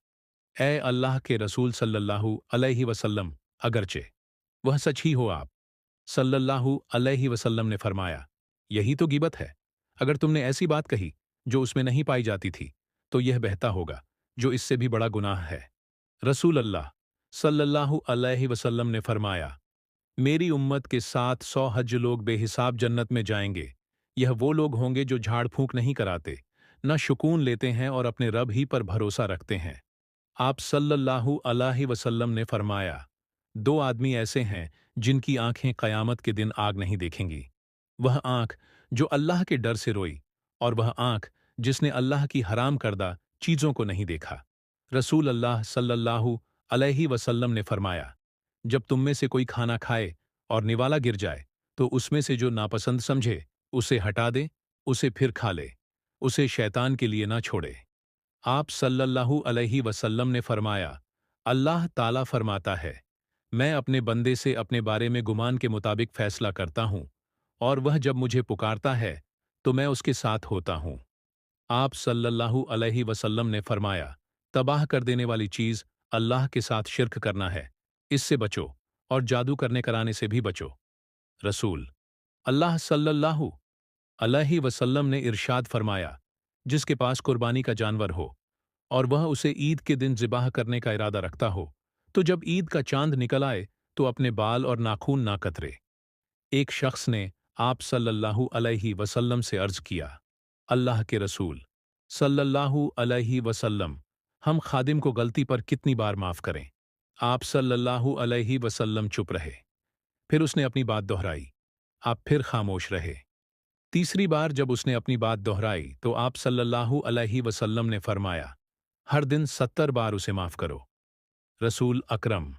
ए अल्लाह के रसूल सल्लल्लाहु अलैहि वसल्लम, अगरचे वह सच ही हो। आप सल्लल्लाहु अलैहि वसल्लम ने फरमाया, यही तो गीबत है। अगर तुमने ऐसी बात कही जो उसमें नहीं पाई जाती थी तो यह बहता होगा जो इससे भी बड़ा गुनाह है। रसूल अल्लाह सल्लल्लाहु अलैहि वसल्लम ने फरमाया, मेरी उम्मत के 700 हज लोग बेहिसाब जन्नत में जाएंगे। यह वो लोग होंगे जो झाड़ फूंक नहीं कराते, न शुकून लेते हैं और अपने रब ही पर भरोसा रखते हैं। आप सल्लल्लाहु अलैहि वसल्लम ने फरमाया, दो आदमी ऐसे हैं जिनकी आंखें कयामत के दिन आग नहीं देखेंगी। वह आंख जो अल्लाह के डर से रोई, और वह आंख जिसने अल्लाह की हराम करदा चीजों को नहीं देखा। रसूल अल्लाह सल्लल्लाहु अलैहि वसल्लम ने फरमाया, जब तुम में से कोई खाना खाए और निवाला गिर जाए तो उसमें से जो नापसंद समझे उसे हटा दे, उसे फिर खा ले, उसे शैतान के लिए ना छोड़े। आप सल्लल्लाहु अलैहि वसल्लम ने फरमाया, अल्लाह ताला फरमाता है, मैं अपने बंदे से अपने बारे में गुमान के मुताबिक फैसला करता हूँ, और वह जब मुझे पुकारता है तो मैं उसके साथ होता हूँ। आप सल्लल्लाहु अलैहि वसल्लम ने फरमाया, तबाह कर देने वाली चीज अल्लाह के साथ शिर्क करना है, इससे बचो, और जादू करने कराने से भी बचो। रसूल अल्लाह सल्लल्लाहु अलैहि वसल्लम ने इरशाद फरमाया, जिसके पास कुर्बानी का जानवर हो और वह उसे ईद के दिन ज़िबाह करने का इरादा रखता हो, तो जब ईद का चांद निकल आए तो अपने बाल और नाखून ना कतरे। एक शख्स ने आप सल्लल्लाहु अलैहि वसल्लम से अर्ज किया, अल्लाह के रसूल सल्लल्लाहु अलैहि वसल्लम, हम खादिम को गलती पर कितनी बार माफ करें। आप सल्लल्लाहु अलैहि वसल्लम चुप रहे। फिर उसने अपनी बात दोहराई। आप फिर खामोश रहे। तीसरी बार जब उसने अपनी बात दोहराई तो आप सल्लल्लाहु अलैहि वसल्लम ने फरमाया, हर दिन 70 बार उसे माफ करो। रसूल अकरम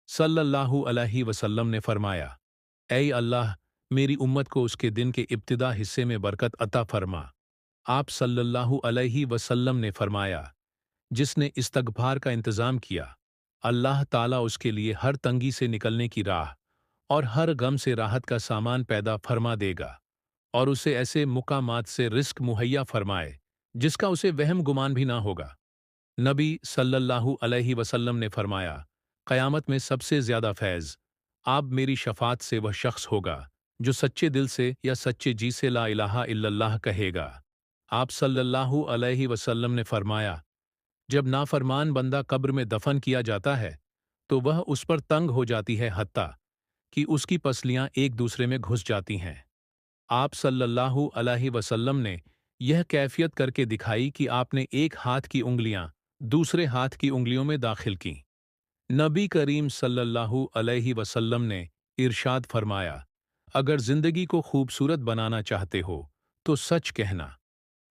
सल्लल्लाहु अलैहि वसल्लम ने फरमाया, ऐ अल्लाह, मेरी उम्मत को उसके दिन के इब्तिदा हिस्से में बरकत अता फरमा। आप सल्लल्लाहु अलैहि वसल्लम ने फरमाया, जिसने इस्तगफार का इंतजाम किया, अल्लाह ताला उसके लिए हर तंगी से निकलने की राह और हर गम से राहत का सामान पैदा फरमा देगा और उसे ऐसे मुकामात से रिस्क मुहैया फरमाए जिसका उसे वहम गुमान भी ना होगा। नबी सल्लल्लाहु अलैहि वसल्लम ने फरमाया, क़यामत में सबसे ज़्यादा फैज़ आप मेरी शफ़ात से वह शख्स होगा जो सच्चे दिल से या सच्चे जी से ला इलाहा इल्लल्लाह कहेगा। आप सल्लल्लाहु अलैहि वसल्लम ने फरमाया, जब नाफरमान बंदा कब्र में दफन किया जाता है तो वह उस पर तंग हो जाती है हत्ता कि उसकी पसलियां एक दूसरे में घुस जाती हैं। आप सल्लल्लाहु अलैहि वसल्लम ने यह कैफियत करके दिखाई कि आपने एक हाथ की उंगलियां दूसरे हाथ की उंगलियों में दाखिल की। नबी करीम सल्लल्लाहु अलैहि वसल्लम ने इरशाद फरमाया, अगर जिंदगी को खूबसूरत बनाना चाहते हो तो सच कहना,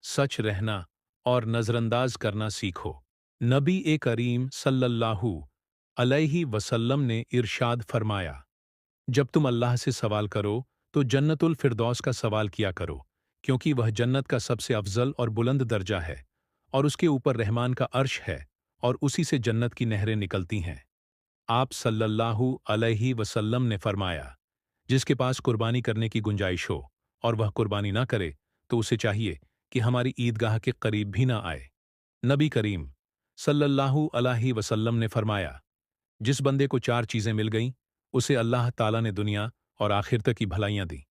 सच रहना और नजरअंदाज करना सीखो। नबी करीम सल्लल्लाहु अलैहि वसल्लम ने इरशाद फरमाया, जब तुम अल्लाह से सवाल करो तो जन्नतुल फिरदौस का सवाल किया करो, क्योंकि वह जन्नत का सबसे अफजल और बुलंद दर्जा है और उसके ऊपर रहमान का अर्श है और उसी से जन्नत की नहरें निकलती हैं। आप सल्लल्लाहु अलैहि वसल्लम ने फरमाया, जिसके पास कुर्बानी करने की गुंजाइश हो और वह कुर्बानी ना करे तो उसे चाहिए कि हमारी ईदगाह के करीब भी ना आए। नबी करीम सल्लल्लाहु अलैहि वसल्लम ने फरमाया, जिस बंदे को चार चीजें मिल गईं, उसे अल्लाह ताला ने दुनिया और आखिरत की भलाइयां दी।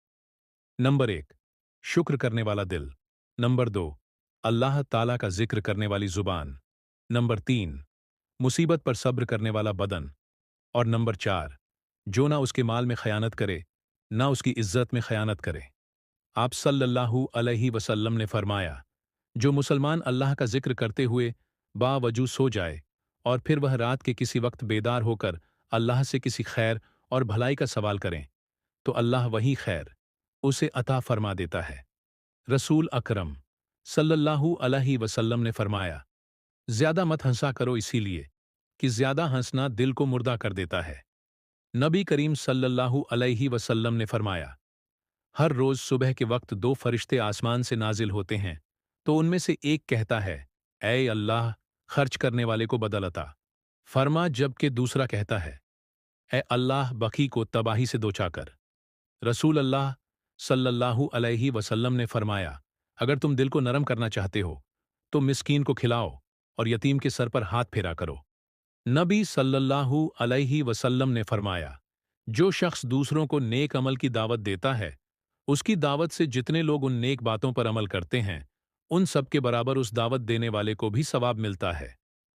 नंबर एक, शुक्र करने वाला दिल। नंबर दो, अल्लाह ताला का जिक्र करने वाली जुबान। नंबर तीन, मुसीबत पर सब्र करने वाला बदन। और नंबर चार, जो ना उसके माल में खयानत करे, ना उसकी इज्जत में खयानत करे। आप सल्लल्लाहु अलैहि वसल्लम ने फरमाया, जो मुसलमान अल्लाह का जिक्र करते हुए बावजूद सो जाए और फिर वह रात के किसी वक्त बेदार होकर अल्लाह से किसी खैर और भलाई का सवाल करें तो अल्लाह वही खैर उसे अता फरमा देता है। रसूल अकरम सल्लल्लाहु अलैहि वसल्लम ने फरमाया, ज्यादा मत हंसा करो इसीलिए कि ज्यादा हंसना दिल को मुर्दा कर देता है। नबी करीम सल्लल्लाहु अलैहि वसल्लम ने फरमाया, हर रोज सुबह के वक्त दो फरिश्ते आसमान से नाजिल होते हैं तो उनमें से एक कहता है, ऐ अल्लाह, खर्च करने वाले को बदल अता फरमा, जबकि दूसरा कहता है, ऐ अल्लाह, बखी को तबाही से दोचा कर। रसूल अल्लाह सल्लल्लाहु अलैहि वसल्लम ने फरमाया, अगर तुम दिल को नरम करना चाहते हो तो मिस्कीन को खिलाओ और यतीम के सर पर हाथ फेरा करो। नबी सल्लल्लाहु अलैहि वसल्लम ने फरमाया, जो शख्स दूसरों को नेक अमल की दावत देता है, उसकी दावत से जितने लोग उन नेक बातों पर अमल करते हैं, उन सब के बराबर उस दावत देने वाले को भी सवाब मिलता है।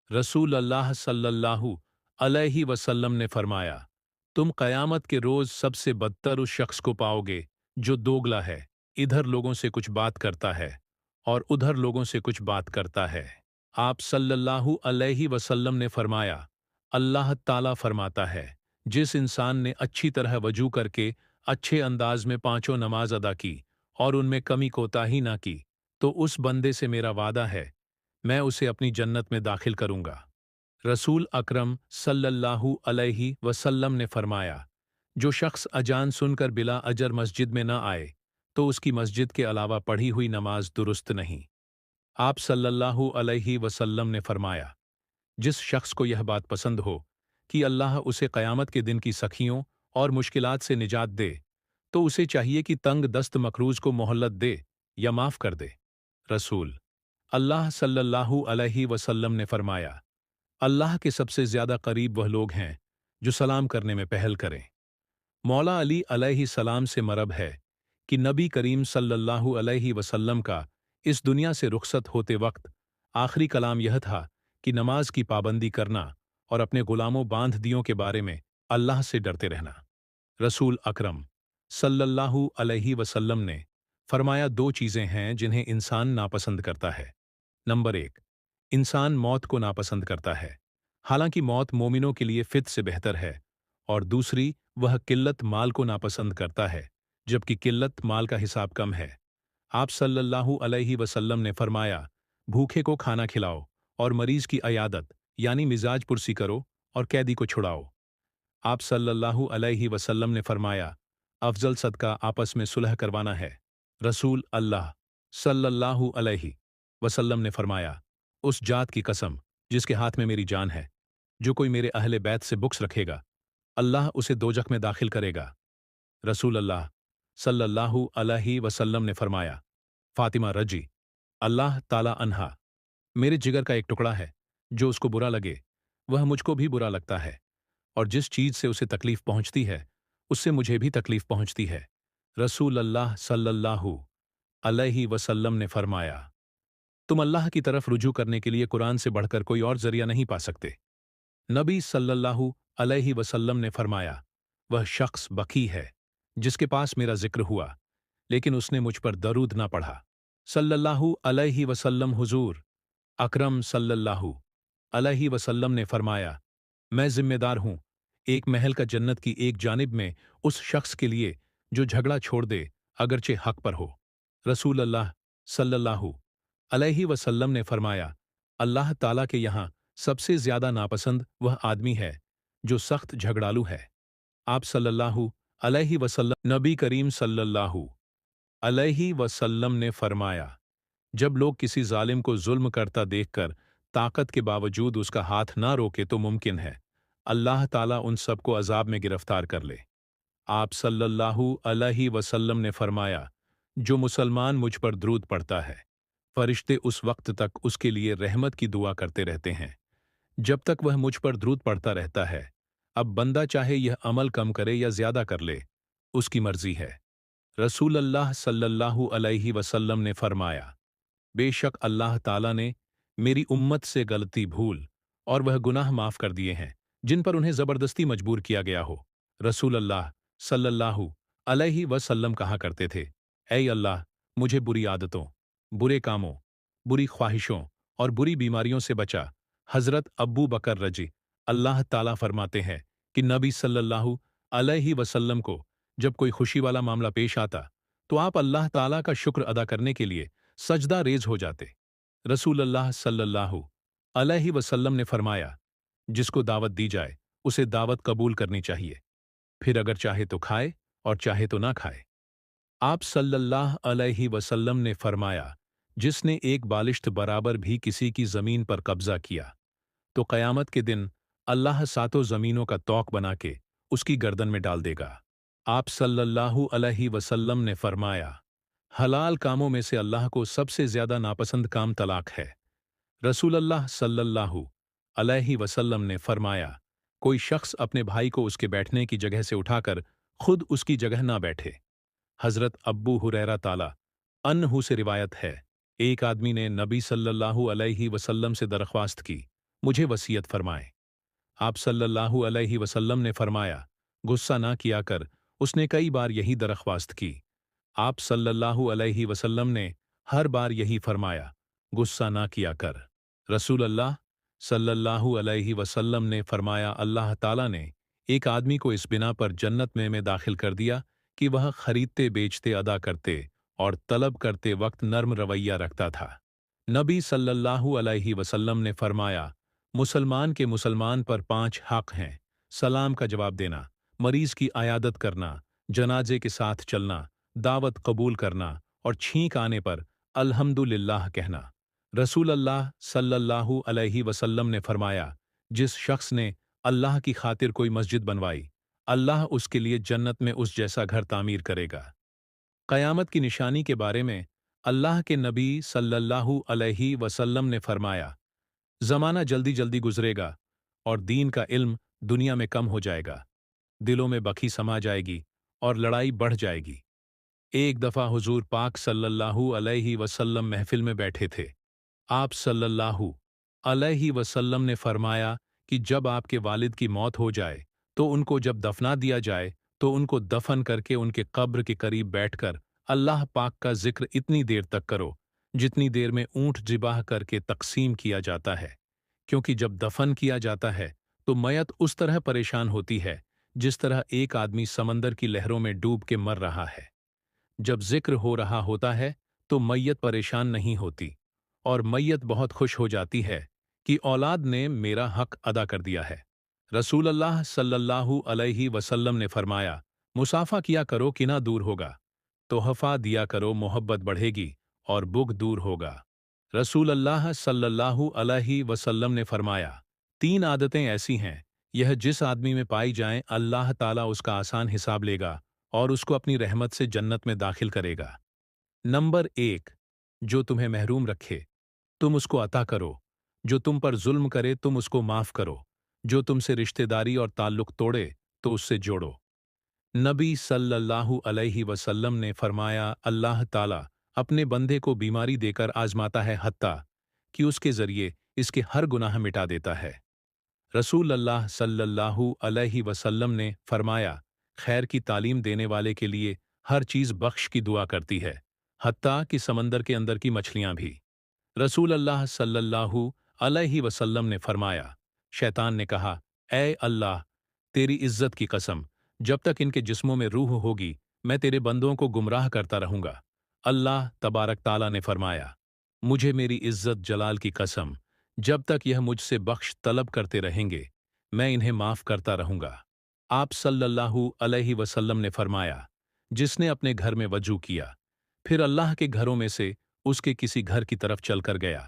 रसूल अल्लाह सल्लल्लाहु अलैहि वसल्लम ने फरमाया, तुम क़यामत के रोज़ सबसे बदतर उस शख्स को पाओगे जो दोगला है, इधर लोगों से कुछ बात करता है और उधर लोगों से कुछ बात करता है। आप सल्लल्लाहु अलैहि वसल्लम ने फरमाया, अल्लाह ताला फरमाता है, जिस इंसान ने अच्छी तरह वजू करके अच्छे अंदाज में पांचों नमाज अदा की और उनमें कमी कोताही ना की, तो उस बंदे से मेरा वादा है, मैं उसे अपनी जन्नत में दाखिल करूंगा। रसूल अकरम सल्लल्लाहु अलैहि वसल्लम ने फरमाया, जो शख्स अजान सुनकर बिला अजर मस्जिद में न आए तो उसकी मस्जिद के अलावा पढ़ी हुई नमाज दुरुस्त नहीं। आप सल्लल्लाहु अलैहि वसल्लम ने फरमाया, जिस शख्स को यह बात पसंद हो कि अल्लाह उसे क़यामत के दिन की सखियों और मुश्किलात से निजात दे, तो उसे चाहिए कि तंग दस्त मकरूज को मोहल्लत दे या माफ कर दे। रसूल अल्लाह सल्लल्लाहु अलैहि वसल्लम ने फरमाया, अल्लाह के सबसे ज्यादा करीब वह लोग हैं जो सलाम करने में पहल करें। मौला अली अलैहि सलाम से मरब है कि नबी करीम सल्लल्लाहु अलैहि वसल्लम का इस दुनिया से रुखसत होते वक्त आखिरी कलाम यह था कि नमाज की पाबंदी करना और अपने गुलामों बांध दियों के बारे में अल्लाह से डरते रहना। रसूल अकरम सल्लल्लाहु अलैहि वसल्लम ने फरमाया, दो चीजें हैं जिन्हें इंसान नापसंद करता है। नंबर एक, इंसान मौत को नापसंद करता है, हालांकि मौत मोमिनों के लिए फित से बेहतर है। और दूसरी, वह किल्लत माल को नापसंद करता है, जबकि किल्लत माल का हिसाब कम है। आप सल्लल्लाहु अलैहि वसल्लम ने फरमाया, भूखे को खाना खिलाओ और मरीज की अयादत यानी मिजाज पुरसी करो और कैदी को छुड़ाओ। आप सल्लल्लाहु अलैहि वसल्लम ने फरमाया, अफजल सदका आपस में सुलह करवाना है। रसूल अल्लाह सल्लल्लाहु अलैहि वसल्लम ने फरमाया, उस जात की कसम जिसके हाथ में मेरी जान है, जो कोई मेरे अहले बैत से बुक्स रखेगा, अल्लाह उसे दोजख में दाखिल करेगा। रसूल अल्लाह सल्लल्लाहु अलैहि वसल्लम ने फरमाया, फातिमा रजी अल्लाह ताला अन्हा मेरे जिगर का एक टुकड़ा है, जो उसको बुरा लगे वह मुझको भी बुरा लगता है, और जिस चीज से उसे तकलीफ पहुंचती है उससे मुझे भी तकलीफ पहुंचती है। रसूल अल्लाह सल्लल्लाहु अलैहि वसल्लम ने फरमाया, तुम अल्लाह की तरफ रुजू करने के लिए कुरान से बढ़कर कोई और जरिया नहीं पा सकते। नबी सल्लल्लाहु अलैहि वसल्लम ने फरमाया, वह शख्स बकी है जिसके पास मेरा जिक्र हुआ लेकिन उसने मुझ पर दरूद ना पढ़ा। सल्लल्लाहु अलैहि वसल्लम हुजूर अकरम सल्लल्लाहु अलैहि वसल्लम ने फरमाया, मैं जिम्मेदार हूं एक महल का जन्नत की एक जानिब में उस शख्स के लिए जो झगड़ा छोड़ दे अगरचे हक पर हो। रसूल अल्लाह सल्लल्लाहु अलैहि वसल्लम ने फरमाया, अल्लाह ताला के यहाँ सबसे ज्यादा नापसंद वह आदमी है जो सख्त झगड़ालू है। आप सल्लल्लाहु अलैहि वसल्लम नबी करीम सल्लल्लाहु अलैहि वसल्लम ने फरमाया, जब लोग किसी जालिम को जुल्म करता देखकर ताकत के बावजूद उसका हाथ ना रोके तो मुमकिन है अल्लाह ताला उन सबको अजाब में गिरफ्तार कर ले। आप सल्लल्लाहु अलैहि वसल्लम ने फरमाया, जो मुसलमान मुझ पर द्रूद पढ़ता है, फरिश्ते उस वक्त तक उसके लिए रहमत की दुआ करते रहते हैं जब तक वह मुझ पर द्रूद पढ़ता रहता है। अब बंदा चाहे यह अमल कम करे या ज्यादा कर ले, उसकी मर्जी है। रसूल अल्लाह सल्लल्लाहु अलैहि वसल्लम ने फरमाया, बेशक अल्लाह ताला ने मेरी उम्मत से गलती भूल और वह गुनाह माफ कर दिए हैं जिन पर उन्हें जबरदस्ती मजबूर किया गया हो। रसूल अल्लाह सल्लल्लाहु अलैहि वसल्लम कहा करते थे, ऐ अल्लाह मुझे बुरी आदतों, बुरे कामों, बुरी ख्वाहिशों और बुरी बीमारियों से बचा। हजरत अब्बू बकर रजी अल्लाह ताला फरमाते हैं कि नबी सल्लल्लाहु अलैहि वसल्लम को जब कोई खुशी वाला मामला पेश आता तो आप अल्लाह ताला का शुक्र अदा करने के लिए सजदा रेज हो जाते। रसूल अल्लाह सल्लल्लाहु अलैहि वसल्लम ने फरमाया, जिसको दावत दी जाए उसे दावत कबूल करनी चाहिए, फिर अगर चाहे तो खाए और चाहे तो ना खाए। आप सल्लल्लाहु अलैहि वसल्लम ने फरमाया, जिसने एक बालिश्त बराबर भी किसी की जमीन पर कब्जा किया तो कयामत के दिन अल्लाह सातों जमीनों का तौक बना के उसकी गर्दन में डाल देगा। आप सल्लल्लाहु अलैहि वसल्लम ने फरमाया, हलाल कामों में से अल्लाह को सबसे ज्यादा नापसंद काम तलाक है। रसूल अल्लाह सल्लल्लाहु अलैहि वसल्लम ने फरमाया, कोई शख्स अपने भाई को उसके बैठने की जगह से उठाकर खुद उसकी जगह ना बैठे। हजरत अब्बू हुरैरा ताला अन्हु से रिवायत है, एक आदमी ने नबी सल्लल्लाहु अलैहि वसल्लम से दरख्वास्त की, मुझे वसीयत फरमाए। आप सल्लल्लाहु अलैहि वसल्लम ने फरमाया, गुस्सा ना किया कर। उसने कई बार यही दरख्वास्त की। आप सल्लल्लाहु अलैहि वसल्लम ने हर बार यही फरमाया, गुस्सा ना किया कर। रसूल अल्लाह सल्लल्लाहु अलैहि वसल्लम ने फरमाया, अल्लाह ताला ने एक आदमी को इस बिना पर जन्नत में दाखिल कर दिया कि वह खरीदते बेचते अदा करते और तलब करते वक्त नर्म रवैया रखता था। नबी सल्लल्लाहु अलैहि वसल्लम ने फरमाया, मुसलमान के मुसलमान पर 5 हक हैं, सलाम का जवाब देना, मरीज की आयादत करना, जनाजे के साथ चलना, दावत कबूल करना और छींक आने पर अल्हम्दुलिल्लाह कहना। रसूल अल्लाह सल्लल्लाहु अलैहि वसल्लम ने फरमाया, जिस शख्स ने अल्लाह की खातिर कोई मस्जिद बनवाई, अल्लाह उसके लिए जन्नत में उस जैसा घर तामीर करेगा। क़यामत की निशानी के बारे में अल्लाह के नबी सल्लल्लाहु अलैहि वसल्लम ने फरमाया, ज़माना जल्दी जल्दी गुजरेगा और दीन का इल्म दुनिया में कम हो जाएगा, दिलों में बखी समा जाएगी और लड़ाई बढ़ जाएगी। एक दफ़ा हुजूर पाक सल्लल्लाहु अलैहि वसल्लम महफिल में बैठे थे। आप सल्लल्लाहु अलैहि वसल्लम ने फरमाया कि जब आपके वालिद की मौत हो जाए तो उनको जब दफना दिया जाए तो उनको दफन करके उनके कब्र के करीब बैठकर अल्लाह पाक का जिक्र इतनी देर तक करो जितनी देर में ऊंट जिबाह करके तकसीम किया जाता है, क्योंकि जब दफन किया जाता है तो मयत उस तरह परेशान होती है जिस तरह एक आदमी समंदर की लहरों में डूब के मर रहा है। जब जिक्र हो रहा होता है तो मैयत परेशान नहीं होती और मैयत बहुत खुश हो जाती है कि औलाद ने मेरा हक अदा कर दिया है। रसूल अल्लाह सल्लल्लाहु अलैहि वसल्लम ने फरमाया, मुसाफा किया करो कि ना दूर होगा, तोहफा दिया करो मोहब्बत बढ़ेगी और बुग़्ज़ दूर होगा। रसूल अल्लाह सल्लल्लाहु अलैहि वसल्लम ने फरमाया, तीन आदतें ऐसी हैं, यह जिस आदमी में पाई जाएं अल्लाह ताला उसका आसान हिसाब लेगा और उसको अपनी रहमत से जन्नत में दाखिल करेगा। नंबर एक, जो तुम्हें महरूम रखे तुम उसको अता करो, जो तुम पर जुल्म करे तुम उसको माफ करो, जो तुमसे रिश्तेदारी और ताल्लुक तोड़े तो उससे जोड़ो। नबी सल्लल्लाहु अलैहि वसल्लम ने फरमाया, अल्लाह ताला अपने बंदे को बीमारी देकर आजमाता है हत्ता कि उसके जरिए इसके हर गुनाह मिटा देता है। रसूल अल्लाह सल्लल्लाहु अलैहि वसल्लम ने फरमाया, खैर की तालीम देने वाले के लिए हर चीज़ बख्श की दुआ करती है, हत्ता कि समंदर के अंदर की मछलियां भी। रसूल अल्लाह सल्लल्लाहु अलैहि वसल्लम ने फरमाया, शैतान ने कहा, ऐ अल्लाह, तेरी इज्जत की कसम, जब तक इनके जिस्मों में रूह होगी मैं तेरे बंदों को गुमराह करता रहूंगा। अल्लाह तबारक ताला ने फरमाया, मुझे मेरी इज्जत जलाल की कसम, जब तक यह मुझसे बख्श तलब करते रहेंगे मैं इन्हें माफ करता रहूंगा। आप सल्लल्लाहु अलैहि वसल्लम ने फरमाया, जिसने अपने घर में वजू किया फिर अल्लाह के घरों में से उसके किसी घर की तरफ चलकर गया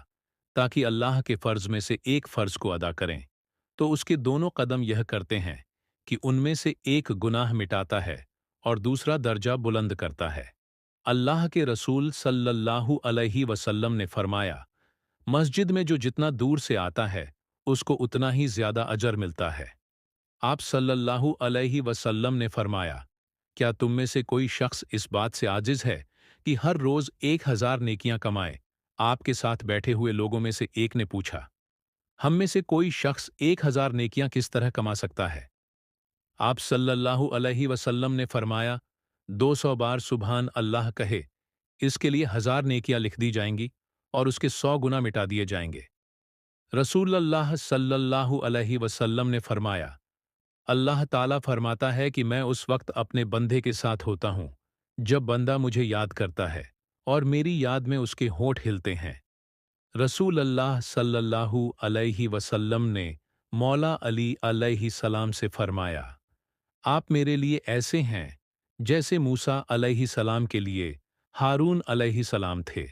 ताकि अल्लाह के फर्ज में से एक फर्ज को अदा करें, तो उसके दोनों कदम यह करते हैं कि उनमें से एक गुनाह मिटाता है और दूसरा दर्जा बुलंद करता है। अल्लाह के रसूल सल्लल्लाहु अलैहि वसल्लम ने फरमाया, मस्जिद में जो जितना दूर से आता है उसको उतना ही ज्यादा अजर मिलता है। आप सल्लल्लाहु अलैहि वसल्लम ने फरमाया, क्या तुम में से कोई शख्स इस बात से आजिज है कि हर रोज 1000 नेकियां कमाए? आपके साथ बैठे हुए लोगों में से एक ने पूछा, हम में से कोई शख्स 1000 नेकियां किस तरह कमा सकता है? आप सल्लल्लाहु अलैहि वसल्लम ने फरमाया, 200 बार सुभान अल्लाह कहे, इसके लिए 1000 नेकियां लिख दी जाएंगी और उसके 100 गुना मिटा दिए जाएंगे। रसूल अल्लाह सल्लल्लाहु अलैहि वसल्लम ने फरमाया, अल्लाह ताला फरमाता है कि मैं उस वक्त अपने बंदे के साथ होता हूं जब बंदा मुझे याद करता है और मेरी याद में उसके होंठ हिलते हैं। रसूल अल्लाह सल्लल्लाहु अलैहि वसल्लम ने मौला अली अलैहि सलाम से फरमाया, आप मेरे लिए ऐसे हैं जैसे मूसा अलैहि सलाम के लिए हारून अलैहि सलाम थे,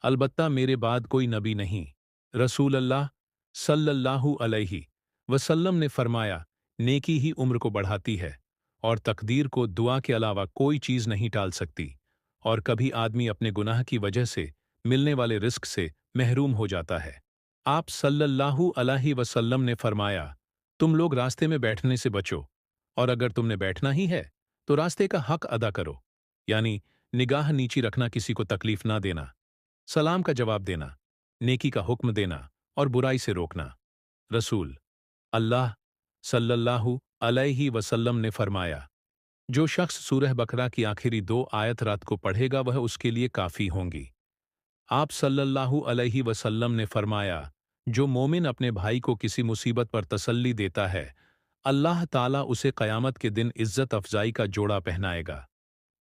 अलबत्ता मेरे बाद कोई नबी नहीं। रसूल अल्लाह सल्लल्लाहु अलैहि वसल्लम ने फरमाया, नेकी ही उम्र को बढ़ाती है और तकदीर को दुआ के अलावा कोई चीज़ नहीं टाल सकती, और कभी आदमी अपने गुनाह की वजह से मिलने वाले रिस्क से महरूम हो जाता है। आप सल्लल्लाहु अलैहि वसल्लम ने फरमाया, तुम लोग रास्ते में बैठने से बचो, और अगर तुमने बैठना ही है तो रास्ते का हक अदा करो, यानी निगाह नीची रखना, किसी को तकलीफ ना देना, सलाम का जवाब देना, नेकी का हुक्म देना और बुराई से रोकना। रसूल अल्लाह सल्लल्लाहु अलैहि वसल्लम ने फरमाया, जो शख्स सूरह बकरा की आखिरी 2 आयत रात को पढ़ेगा वह उसके लिए काफ़ी होंगी। आप सल्लल्लाहु अलैहि वसल्लम ने फरमाया, जो मोमिन अपने भाई को किसी मुसीबत पर तसल्ली देता है अल्लाह ताला उसे क़यामत के दिन इज्जत अफजाई का जोड़ा पहनाएगा।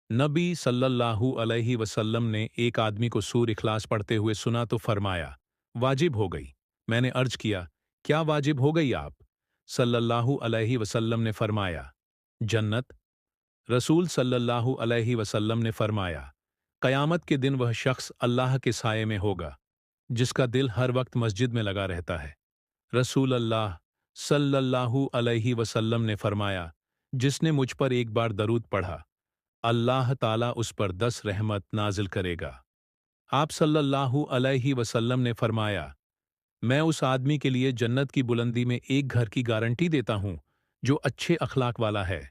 नबी सल्लल्लाहु अलैहि वसल्लम ने एक आदमी को सूर इखलास पढ़ते हुए सुना तो फरमाया, वाजिब हो गई। मैंने अर्ज किया, क्या वाजिब हो गई आप? सल्लल्लाहु अलैहि वसल्लम ने फरमाया, जन्नत। रसूल सल्लल्लाहु अलैहि वसल्लम ने फरमाया, क़यामत के दिन वह शख्स अल्लाह के साये में होगा जिसका दिल हर वक्त मस्जिद में लगा रहता है। रसूल अल्लाह सल्लल्लाहु अलैहि वसल्लम ने फरमाया, जिसने मुझ पर एक बार दरूद पढ़ा अल्लाह ताला उस पर 10 रहमत नाजिल करेगा। आप सल्लल्लाहु अलैहि वसल्लम ने फरमाया, मैं उस आदमी के लिए जन्नत की बुलंदी में एक घर की गारंटी देता हूँ जो अच्छे अखलाक वाला है।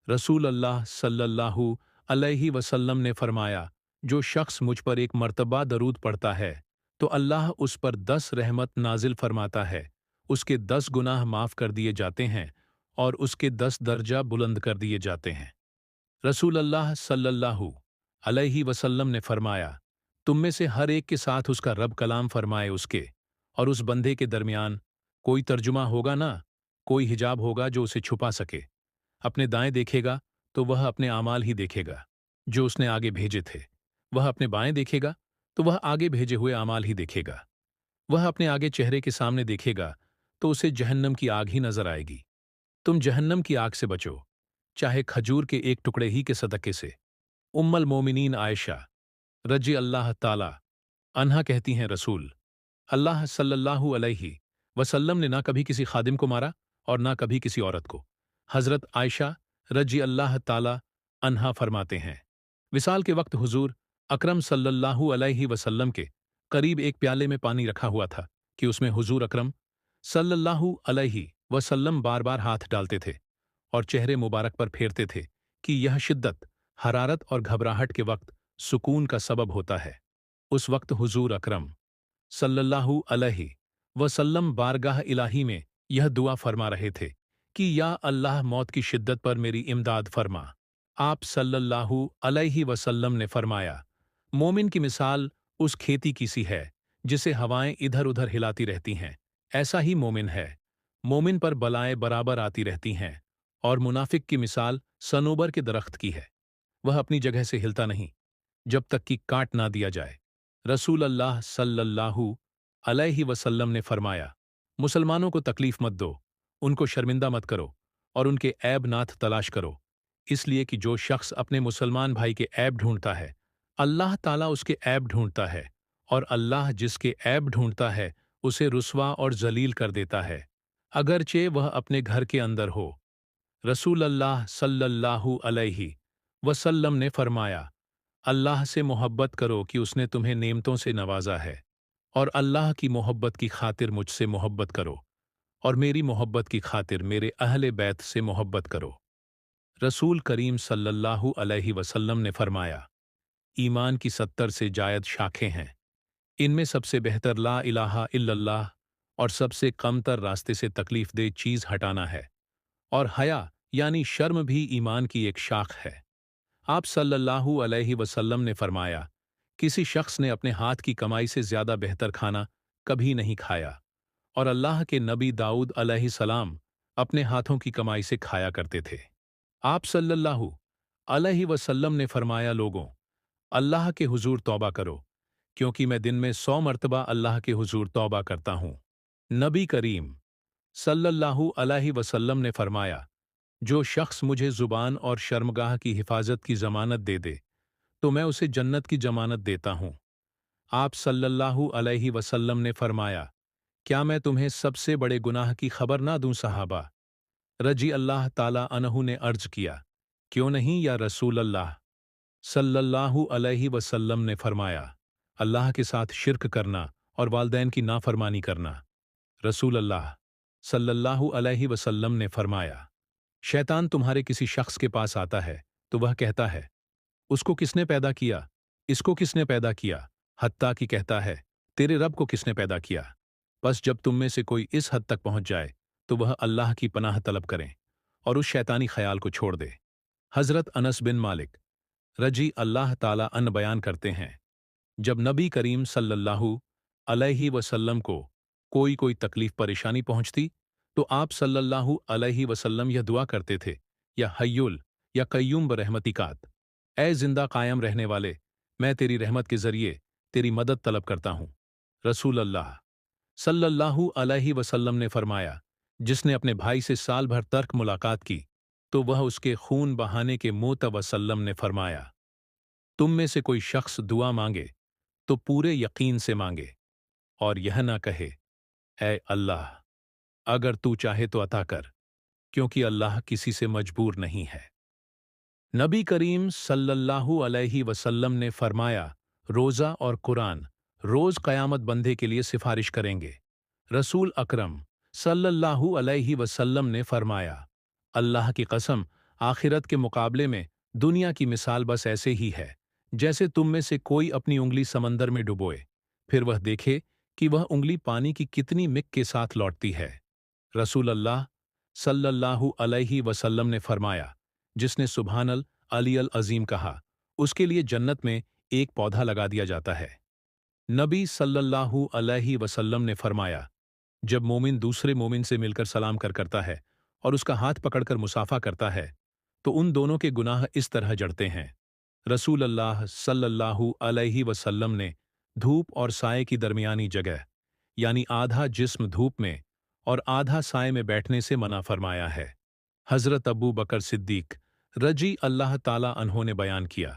रसूल अल्लाह सल्लल्लाहु अलैहि वसल्लम ने फरमाया, जो शख्स मुझ पर एक मर्तबा दरूद पढ़ता है तो अल्लाह उस पर 10 रहमत नाजिल फरमाता है, उसके 10 गुनाह माफ कर दिए जाते हैं और उसके 10 दर्जा बुलंद कर दिए जाते हैं। रसूल अल्लाह सल्लल्लाहु अलैहि वसल्लम ने फरमाया, तुम में से हर एक के साथ उसका रब कलाम फरमाए उसके और उस बंदे के दरमियान कोई तर्जुमा होगा ना, कोई हिजाब होगा जो उसे छुपा सके। अपने दाएं देखेगा तो वह अपने आमाल ही देखेगा जो उसने आगे भेजे थे, वह अपने बाएं देखेगा तो वह आगे भेजे हुए आमाल ही देखेगा, वह अपने आगे चेहरे के सामने देखेगा तो उसे जहन्नम की आग ही नजर आएगी। तुम जहन्नम की आग से बचो, चाहे खजूर के एक टुकड़े ही के सदक़े से। उम्मुल मोमिनीन आयशा रज़ी अल्लाह ताला अन्हा कहती हैं, रसूल अल्लाह सल्लल्लाहु अलैहि वसल्लम ने ना कभी किसी खादिम को मारा और ना कभी किसी औरत को। हज़रत आयशा रज़ी अल्लाह ताला अन्हा फरमाते हैं, विसाल के वक्त हुजूर अकरम सल्लल्लाहु अलैहि वसल्लम के करीब एक प्याले में पानी रखा हुआ था कि उसमें हुजूर अकरम सल्लल्लाहु अलैहि वसल्लम बार बार हाथ डालते थे और चेहरे मुबारक पर फेरते थे कि यह शिद्दत, हरारत और घबराहट के वक्त सुकून का सबब होता है। उस वक्त हुजूर अकरम सल्लल्लाहु अलैहि वसल्लम बारगाह इलाही में यह दुआ फरमा रहे थे कि या अल्लाह मौत की शिद्दत पर मेरी इमदाद फरमा। आप सल्लल्लाहु अलैहि वसल्लम ने फरमाया, मोमिन की मिसाल उस खेती की सी है जिसे हवाएं इधर उधर हिलाती रहती हैं, ऐसा ही मोमिन है। मोमिन पर बलाएं बराबर आती रहती हैं और मुनाफिक की मिसाल सनोबर के दरख्त की है, वह अपनी जगह से हिलता नहीं जब तक कि काट ना दिया जाए। रसूल अल्लाह सल्लल्लाहु अलैहि वसल्लम ने फरमाया, मुसलमानों को तकलीफ मत दो, उनको शर्मिंदा मत करो और उनके ऐब नाथ तलाश करो, इसलिए कि जो शख्स अपने मुसलमान भाई के ऐब ढूंढता है, अल्लाह ताला उसके ऐब ढूंढता है, और अल्लाह जिसके ऐब ढूंढता है उसे रुस्वा और जलील कर देता है, अगरचे वह अपने घर के अंदर हो। रसूल अल्लाह सल्लल्लाहु अलैहि वसल्लम ने फरमाया, अल्लाह से मोहब्बत करो कि उसने तुम्हें नेमतों से नवाजा है, और अल्लाह की मोहब्बत की खातिर मुझसे मोहब्बत करो, और मेरी मोहब्बत की खातिर मेरे अहले बैत से मोहब्बत करो। रसूल करीम सल्लल्लाहु अलैहि वसल्लम ने फरमाया, ईमान की 70 से जायद शाखें हैं, इनमें सबसे बेहतर ला इलाहा इल्लल्लाह और सबसे कमतर रास्ते से तकलीफ दे चीज हटाना है, और हया यानी शर्म भी ईमान की एक शाख है। आप सल्लल्लाहु अलैहि वसल्लम ने फरमाया, किसी शख्स ने अपने हाथ की कमाई से ज्यादा बेहतर खाना कभी नहीं खाया, और अल्लाह के नबी दाऊद अलैहिस्सलाम अपने हाथों की कमाई से खाया करते थे। आप सल्लल्लाहु अलैहि वसल्लम ने फरमाया, लोगों, अल्लाह के हुजूर तौबा करो, क्योंकि मैं दिन में 100 मर्तबा अल्लाह के हुजूर तौबा करता हूं। नबी करीम सल्लल्लाहु अलैहि वसल्लम ने फरमाया, जो शख्स मुझे जुबान और शर्मगाह की हिफाजत की जमानत दे दे तो मैं उसे जन्नत की जमानत देता हूं। आप सल्लल्लाहु अलैहि वसल्लम ने फरमाया, क्या मैं तुम्हें सबसे बड़े गुनाह की खबर ना दूं सहाबा? रजी अल्लाह ताला अन्हु ने अर्ज किया, क्यों नहीं या रसूल अल्लाह? सल्लल्लाहु अलैहि वसल्लम ने फरमाया, अल्लाह के साथ शिर्क करना और वालदैन की नाफरमानी करना। रसूल अल्लाह सल्लल्लाहु अलैहि वसल्लम ने फरमाया, शैतान तुम्हारे किसी शख्स के पास आता है तो वह कहता है, उसको किसने पैदा किया, इसको किसने पैदा किया, हत्ता कि कहता है, तेरे रब को किसने पैदा किया। बस जब तुम में से कोई इस हद तक पहुंच जाए तो वह अल्लाह की पनाह तलब करें और उस शैतानी ख्याल को छोड़ दे। हजरत अनस बिन मालिक रजी अल्लाह ताला अन बयान करते हैं, जब नबी करीम सल्लल्लाहु अलैहि वसल्लम को कोई कोई तकलीफ परेशानी पहुंचती तो आप सल्लल्लाहु अलैहि वसल्लम यह दुआ करते थे, या हय्युल या कय्यूम बरहमतिकात, ए जिंदा कायम रहने वाले, मैं तेरी रहमत के जरिए तेरी मदद तलब करता हूं। रसूल अल्लाह सल्लल्लाहु अलैहि वसल्लम ने फरमाया, जिसने अपने भाई से साल भर तर्क मुलाकात की तो वह उसके खून बहाने के मुत वसल्लम ने फरमाया, तुम में से कोई शख्स दुआ मांगे तो पूरे यकीन से मांगे और यह ना कहे, ऐ अल्लाह, अगर तू चाहे तो अता कर, क्योंकि अल्लाह किसी से मजबूर नहीं है। नबी करीम सल्लल्लाहु अलैहि वसल्लम ने फरमाया, रोज़ा और कुरान रोज़ क़यामत बंदे के लिए सिफारिश करेंगे। रसूल अकरम सल्लल्लाहु अलैहि वसल्लम ने फरमाया, अल्लाह की कसम, आखिरत के मुकाबले में दुनिया की मिसाल बस ऐसे ही है जैसे तुम में से कोई अपनी उंगली समंदर में डुबोए, फिर वह देखे कि वह उंगली पानी की कितनी मिक के साथ लौटती है। रसूल अल्लाह सल्लल्लाहु अलैहि वसल्लम ने फरमाया, जिसने सुभानल अली अल अजीम कहा, उसके लिए जन्नत में एक पौधा लगा दिया जाता है। नबी सल्लल्लाहु अलैहि वसल्लम ने फरमाया, जब मोमिन दूसरे मोमिन से मिलकर सलाम करता है और उसका हाथ पकड़कर मुसाफा करता है तो उन दोनों के गुनाह इस तरह जड़ते हैं। रसूल अल्लाह सल्लल्लाहु अलैहि वसल्लम ने धूप और साए की दरमियानी जगह यानी आधा जिस्म धूप में और आधा साए में बैठने से मना फरमाया है। हज़रत अबू बकर सिद्दीक रजी अल्लाह ताला अन्हो ने बयान किया,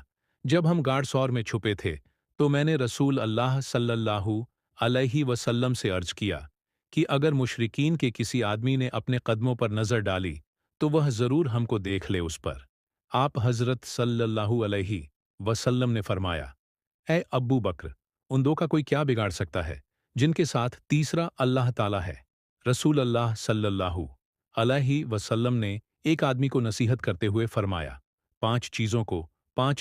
जब हम गाड़-सौर में छुपे थे तो मैंने रसूल अल्लाह सल्लल्लाहु अलैहि वसल्लम से अर्ज किया कि अगर मुशरिकीन के किसी आदमी ने अपने कदमों पर नज़र डाली तो वह ज़रूर हमको देख ले उस पर। आप हज़रत सल्लल्लाहु अलैहि वसल्लम ने फरमाया, ए अब्बू बकर, उन दो का कोई क्या बिगाड़ सकता है जिनके साथ तीसरा अल्लाह ताला है। रसूल अल्लाह सल्लल्लाहु अलैहि वसल्लम ने एक आदमी को नसीहत करते हुए फरमाया, पांच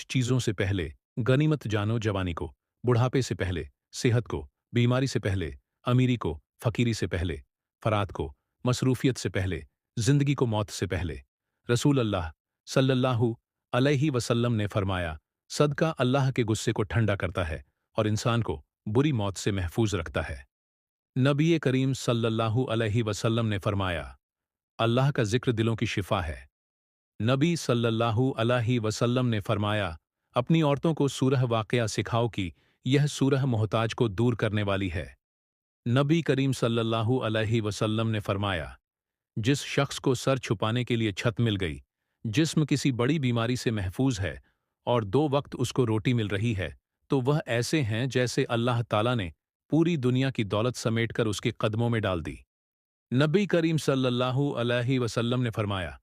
चीज़ों से पहले गनीमत जानो, जवानी को, बुढ़ापे से पहले सेहत को, बीमारी से पहले अमीरी को, फकीरी से पहले फरात को, मसरूफियत से पहले जिंदगी को, मौत से पहले। रसूल अल्लाह सल्लल्लाहु अलैहि वसल्लम ने फरमाया, सदका अल्लाह के गुस्से को ठंडा करता है और इंसान को बुरी मौत से महफूज रखता है। नबी करीम सल्लल्लाहु अलैहि वसल्लम ने फरमाया, अल्लाह का जिक्र दिलों की शिफा है। नबी सल्लल्लाहु अलैहि वसल्लम ने फरमाया, अपनी औरतों को सूरह वाक़या सिखाओ कि यह सूरह मोहताज को दूर करने वाली है। नबी करीम सल्लल्लाहु अलैहि वसल्लम ने फरमाया, जिस शख्स को सर छुपाने के लिए छत मिल गई, जिस्म किसी बड़ी बीमारी से महफूज है और 2 वक्त उसको रोटी मिल रही है, तो वह ऐसे हैं जैसे अल्लाह ताला ने पूरी दुनिया की दौलत समेटकर उसके कदमों में डाल दी। नबी करीम सल्लल्लाहु अलैहि वसल्लम ने फरमाया,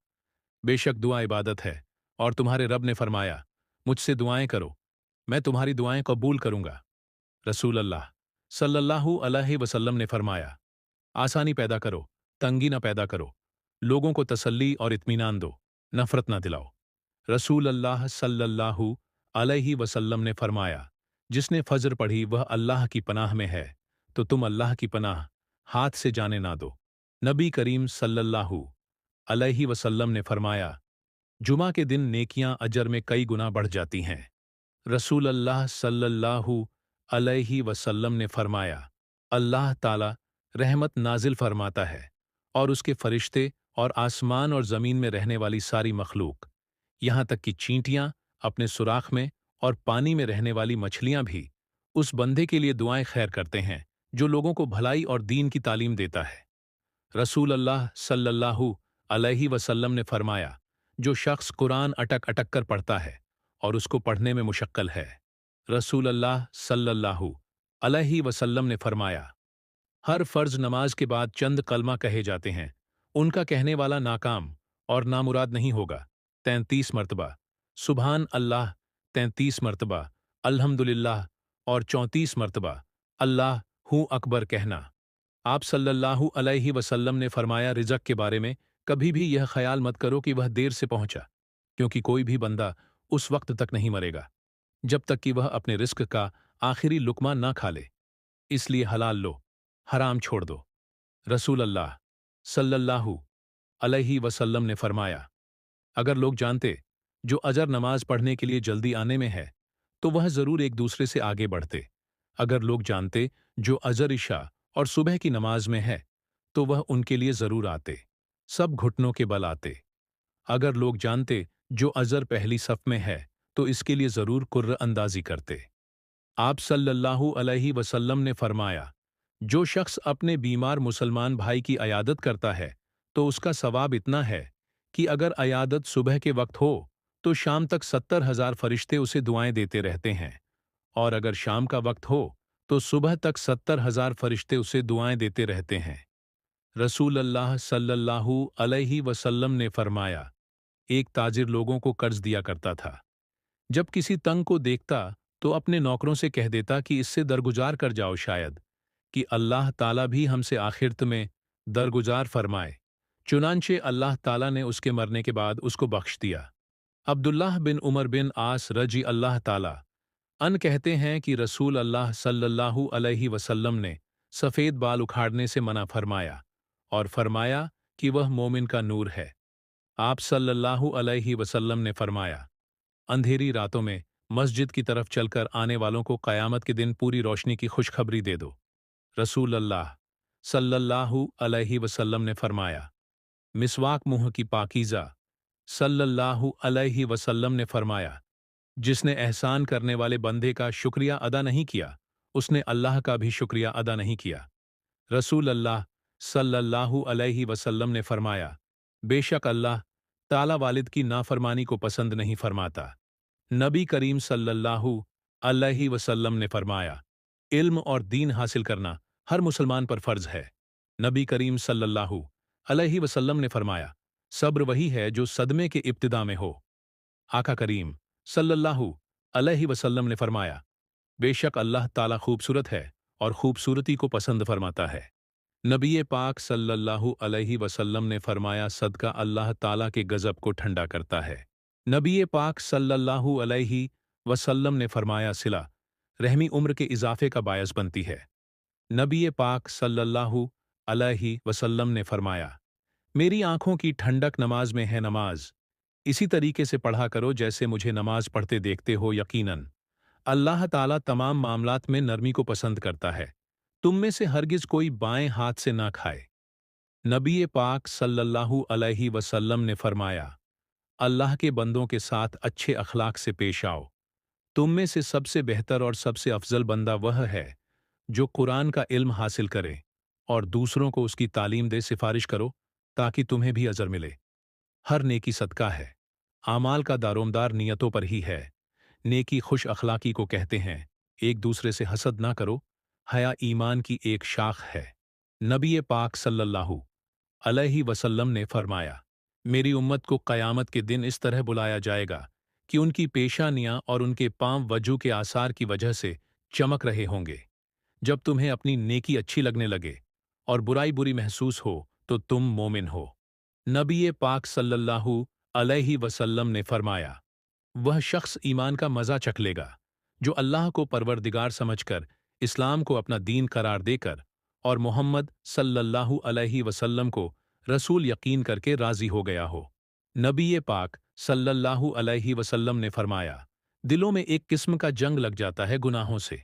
बेशक दुआ इबादत है और तुम्हारे रब ने फरमाया, मुझसे दुआएं करो, मैं तुम्हारी दुआएं कबूल करूंगा। रसूल अल्लाह सल्लल्लाहु अलैहि वसल्लम ने फरमाया, आसानी पैदा करो, तंगी ना पैदा करो, लोगों को तसल्ली और इत्मीनान दो, नफरत ना दिलाओ। रसूल अल्लाह सल्लल्लाहु अलैहि वसल्लम ने फरमाया, जिसने फजर पढ़ी वह अल्लाह की पनाह में है, तो तुम अल्लाह की पनाह हाथ से जाने ना दो। नबी करीम सल्लल्लाहु अलैहि वसल्लम ने फरमाया, जुमा के दिन नेकियां अजर में कई गुना बढ़ जाती हैं। रसूल अल्लाह सल्लल्लाहु अलैहि वसल्लम ने फरमाया, अल्लाह ताला रहमत नाजिल फरमाता है और उसके फरिश्ते और आसमान और ज़मीन में रहने वाली सारी मखलूक, यहाँ तक कि चींटियां अपने सुराख में और पानी में रहने वाली मछलियां भी उस बंदे के लिए दुआएं खैर करते हैं जो लोगों को भलाई और दीन की तालीम देता है। रसूल अल्लाह सल्लल्लाहु अलैहि वसल्लम ने फरमाया, जो शख्स कुरान अटक अटक कर पढ़ता है और उसको पढ़ने में मुशक्कल है। रसूल अल्लाह सल्लल्लाहु अलैहि वसल्लम ने फरमाया, हर फर्ज नमाज के बाद चंद कलमा कहे जाते हैं, उनका कहने वाला नाकाम और नामुराद नहीं होगा। 33 मरतबा सुभान अल्लाह, 33 मरतबा अल्हम्दुलिल्लाह और 34 मरतबा अल्लाह हू अकबर कहना। आप सल्लल्लाहु अलैहि वसल्लम ने फरमाया, रिज़्क़ के बारे में कभी भी यह ख्याल मत करो कि वह देर से पहुंचा, क्योंकि कोई भी बंदा उस वक्त तक नहीं मरेगा जब तक कि वह अपने रिस्क का आखिरी लुकमा ना खा ले। इसलिए हलाल लो, हराम छोड़ दो। रसूल अल्लाह सल्लल्लाहु अलैहि वसल्लम ने फरमाया, अगर लोग जानते जो अजर नमाज पढ़ने के लिए जल्दी आने में है तो वह जरूर एक दूसरे से आगे बढ़ते। अगर लोग जानते जो अजर इशा और सुबह की नमाज में है तो वह उनके लिए जरूर आते, सब घुटनों के बल आते। अगर लोग जानते जो अजर पहली सफ में है तो इसके लिए जरूर कुर्र अंदाजी करते। आप सल्लल्लाहु अलैहि वसल्लम ने फरमाया, जो शख्स अपने बीमार मुसलमान भाई की अयादत करता है तो उसका सवाब इतना है कि अगर अयादत सुबह के वक्त हो तो शाम तक 70,000 फरिश्ते उसे दुआएं देते रहते हैं, और अगर शाम का वक्त हो तो सुबह तक 70,000 फरिश्ते उसे दुआएं देते रहते हैं। रसूल अल्लाह सल्लल्लाहु अलैहि वसल्लम ने फरमाया, एक ताजिर लोगों को कर्ज दिया करता था। जब किसी तंग को देखता तो अपने नौकरों से कह देता कि इससे दरगुजार कर जाओ, शायद कि अल्लाह ताला भी हमसे आखिरत में दरगुजार फरमाए। चुनांचे अल्लाह ताला ने उसके मरने के बाद उसको बख्श दिया। अब्दुल्लाह बिन उमर बिन आस रजी अल्लाह ताला अन कहते हैं कि रसूल अल्लाह सल्लल्लाहु अलैहि वसल्लम ने सफ़ेद बाल उखाड़ने से मना फरमाया और फरमाया कि वह मोमिन का नूर है। आप सल्लल्लाहु अलैहि वसल्लम ने फरमाया, अंधेरी रातों में मस्जिद की तरफ चलकर आने वालों को क़यामत के दिन पूरी रोशनी की खुशखबरी दे दो। रसूल अल्लाह सल्लल्लाहु अलैहि वसल्लम ने फरमाया, मिसवाक मुंह की पाकीज़ा। सल्लल्लाहु अलैहि वसल्लम ने फरमाया, जिसने एहसान करने वाले बंदे का शुक्रिया अदा नहीं किया उसने अल्लाह का भी शुक्रिया अदा नहीं किया। रसूल अल्लाह सल्लल्लाहु अलैहि वसल्लम ने फरमाया, बेशक अल्लाह ताला वालिद की नाफरमानी को पसंद नहीं फरमाता। नबी करीम सल्लल्लाहु अलैहि वसल्लम ने फरमाया, इल्म और दीन हासिल करना हर मुसलमान पर फर्ज है। नबी करीम सल्लल्लाहु अलैहि वसल्लम ने फरमाया, सब्र वही है जो सदमे के इब्तिदा में हो। आका करीम सल्लल्लाहु अलैहि वसल्लम ने फरमाया, बेशक अल्लाह ताला खूबसूरत है और खूबसूरती को पसंद फरमाता है। नबी पाक सल्लल्लाहु अलैहि वसल्लम ने फरमाया, सदका अल्लाह ताला के गज़ब को ठंडा करता है। नबी पाक सल्लल्लाहु अलैहि वसल्लम ने फरमाया, सिला रहमी उम्र के इजाफे का बायस बनती है। नबी पाक सल्लल्लाहु अलैहि वसल्लम ने फरमाया, मेरी आंखों की ठंडक नमाज में है। नमाज इसी तरीके से पढ़ा करो जैसे मुझे नमाज पढ़ते देखते हो। यकीनन अल्लाह ताला तमाम मामलात में नरमी को पसंद करता है। तुम में से हरगिज कोई बाएं हाथ से ना खाए। नबी पाक सल्लल्लाहु अलैहि वसल्लम ने फरमाया, अल्लाह के बंदों के साथ अच्छे अखलाक से पेश आओ। तुम में से सबसे बेहतर और सबसे अफजल बंदा वह है जो कुरान का इल्म हासिल करे और दूसरों को उसकी तालीम दे। सिफारिश करो ताकि तुम्हें भी अजर मिले। हर नेकी सदका है। आमाल का दारोमदार नियतों पर ही है। नेकी खुश अखलाकी को कहते हैं। एक दूसरे से हसद ना करो। हया ईमान की एक शाख है। नबी पाक सल्लल्लाहु अलैहि वसल्लम ने फरमाया, मेरी उम्मत को क़यामत के दिन इस तरह बुलाया जाएगा कि उनकी पेशानियां और उनके पांव वजू के आसार की वजह से चमक रहे होंगे। जब तुम्हें अपनी नेकी अच्छी लगने लगे और बुराई बुरी महसूस हो तो तुम मोमिन हो। नबी पाक सल्लल्लाहु अलैहि वसल्लम ने फरमाया, वह शख्स ईमान का मज़ा चख लेगा जो अल्लाह को परवरदिगार समझकर, इस्लाम को अपना दीन करार देकर और मोहम्मद सल्लल्लाहु अलैहि वसल्लम को रसूल यकीन करके राज़ी हो गया हो। नबी पाक सल्लल्लाहु अलैहि वसल्लम ने फरमाया, दिलों में एक किस्म का जंग लग जाता है गुनाहों से,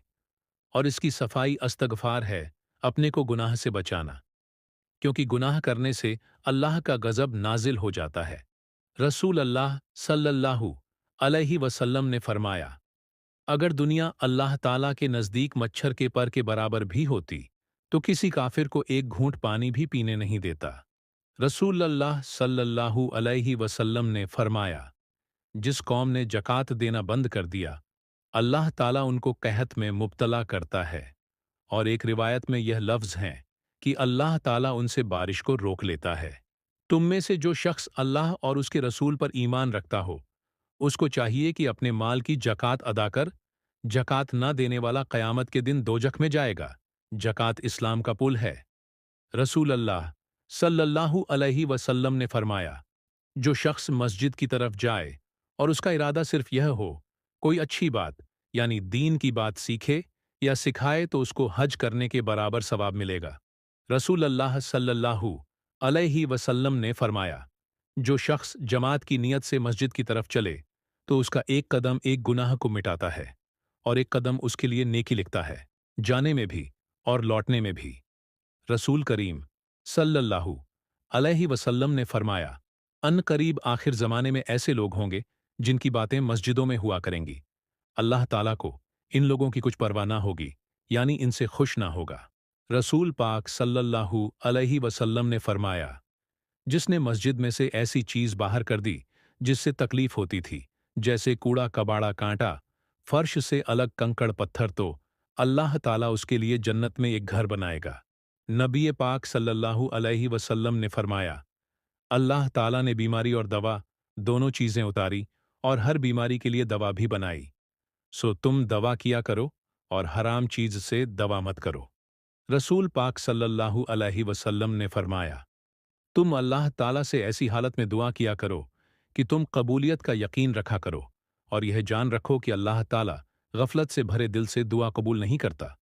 और इसकी सफाई अस्तगफार है, अपने को गुनाह से बचाना, क्योंकि गुनाह करने से अल्लाह का गज़ब नाजिल हो जाता है। रसूल अल्लाह सल्लल्लाहु अलैहि वसल्लम ने फरमाया, अगर दुनिया अल्लाह ताला के नज़दीक मच्छर के पर के बराबर भी होती तो किसी काफिर को एक घूंट पानी भी पीने नहीं देता। रसूल अल्लाह सल्लल्लाहु अलैहि वसल्लम ने फरमाया, जिस कौम ने जकात देना बंद कर दिया, अल्लाह ताला उनको कहत में मुब्तला करता है। और एक रिवायत में यह लफ्ज़ हैं कि अल्लाह ताला उनसे बारिश को रोक लेता है। तुम में से जो शख्स अल्लाह और उसके रसूल पर ईमान रखता हो, उसको चाहिए कि अपने माल की जकात अदा कर। जकात ना देने वाला क़यामत के दिन दोजख में जाएगा। जकात इस्लाम का पुल है। रसूल अल्लाह सल्लल्लाहु अलैहि वसल्लम ने फरमाया, जो शख्स मस्जिद की तरफ जाए और उसका इरादा सिर्फ यह हो, कोई अच्छी बात यानी दीन की बात सीखे या सिखाए तो उसको हज करने के बराबर सवाब मिलेगा। रसूल अल्लाह सल्लल्लाहु अलैहि वसल्लम ने फरमाया, जो शख्स जमात की नीयत से मस्जिद की तरफ चले तो उसका एक कदम एक गुनाह को मिटाता है और एक कदम उसके लिए नेकी लिखता है, जाने में भी और लौटने में भी। रसूल करीम सल्लल्लाहु अलैहि वसल्लम ने फरमाया, अनकरीब आखिर ज़माने में ऐसे लोग होंगे जिनकी बातें मस्जिदों में हुआ करेंगी। अल्लाह ताला को इन लोगों की कुछ परवाह ना होगी, यानी इनसे खुश ना होगा। रसूल पाक सल्लल्लाहु अलैहि वसल्लम ने फरमाया, जिसने मस्जिद में से ऐसी चीज़ बाहर कर दी जिससे तकलीफ होती थी, जैसे कूड़ा कबाड़ा कांटा, फर्श से अलग कंकड़ पत्थर, तो अल्लाह ताला उसके लिए जन्नत में एक घर बनाएगा। नबी पाक सल्लल्लाहु अलैहि वसल्लम ने फरमाया, अल्लाह ताला ने बीमारी और दवा दोनों चीज़ें उतारी और हर बीमारी के लिए दवा भी बनाई। सो तुम दवा किया करो और हराम चीज़ से दवा मत करो। रसूल पाक सल्लल्लाहु अलैहि वसल्लम ने फरमाया, तुम अल्लाह ताला से ऐसी हालत में दुआ किया करो कि तुम कबूलियत का यकीन रखा करो और यह जान रखो कि अल्लाह ताला गफलत से भरे दिल से दुआ कबूल नहीं करता।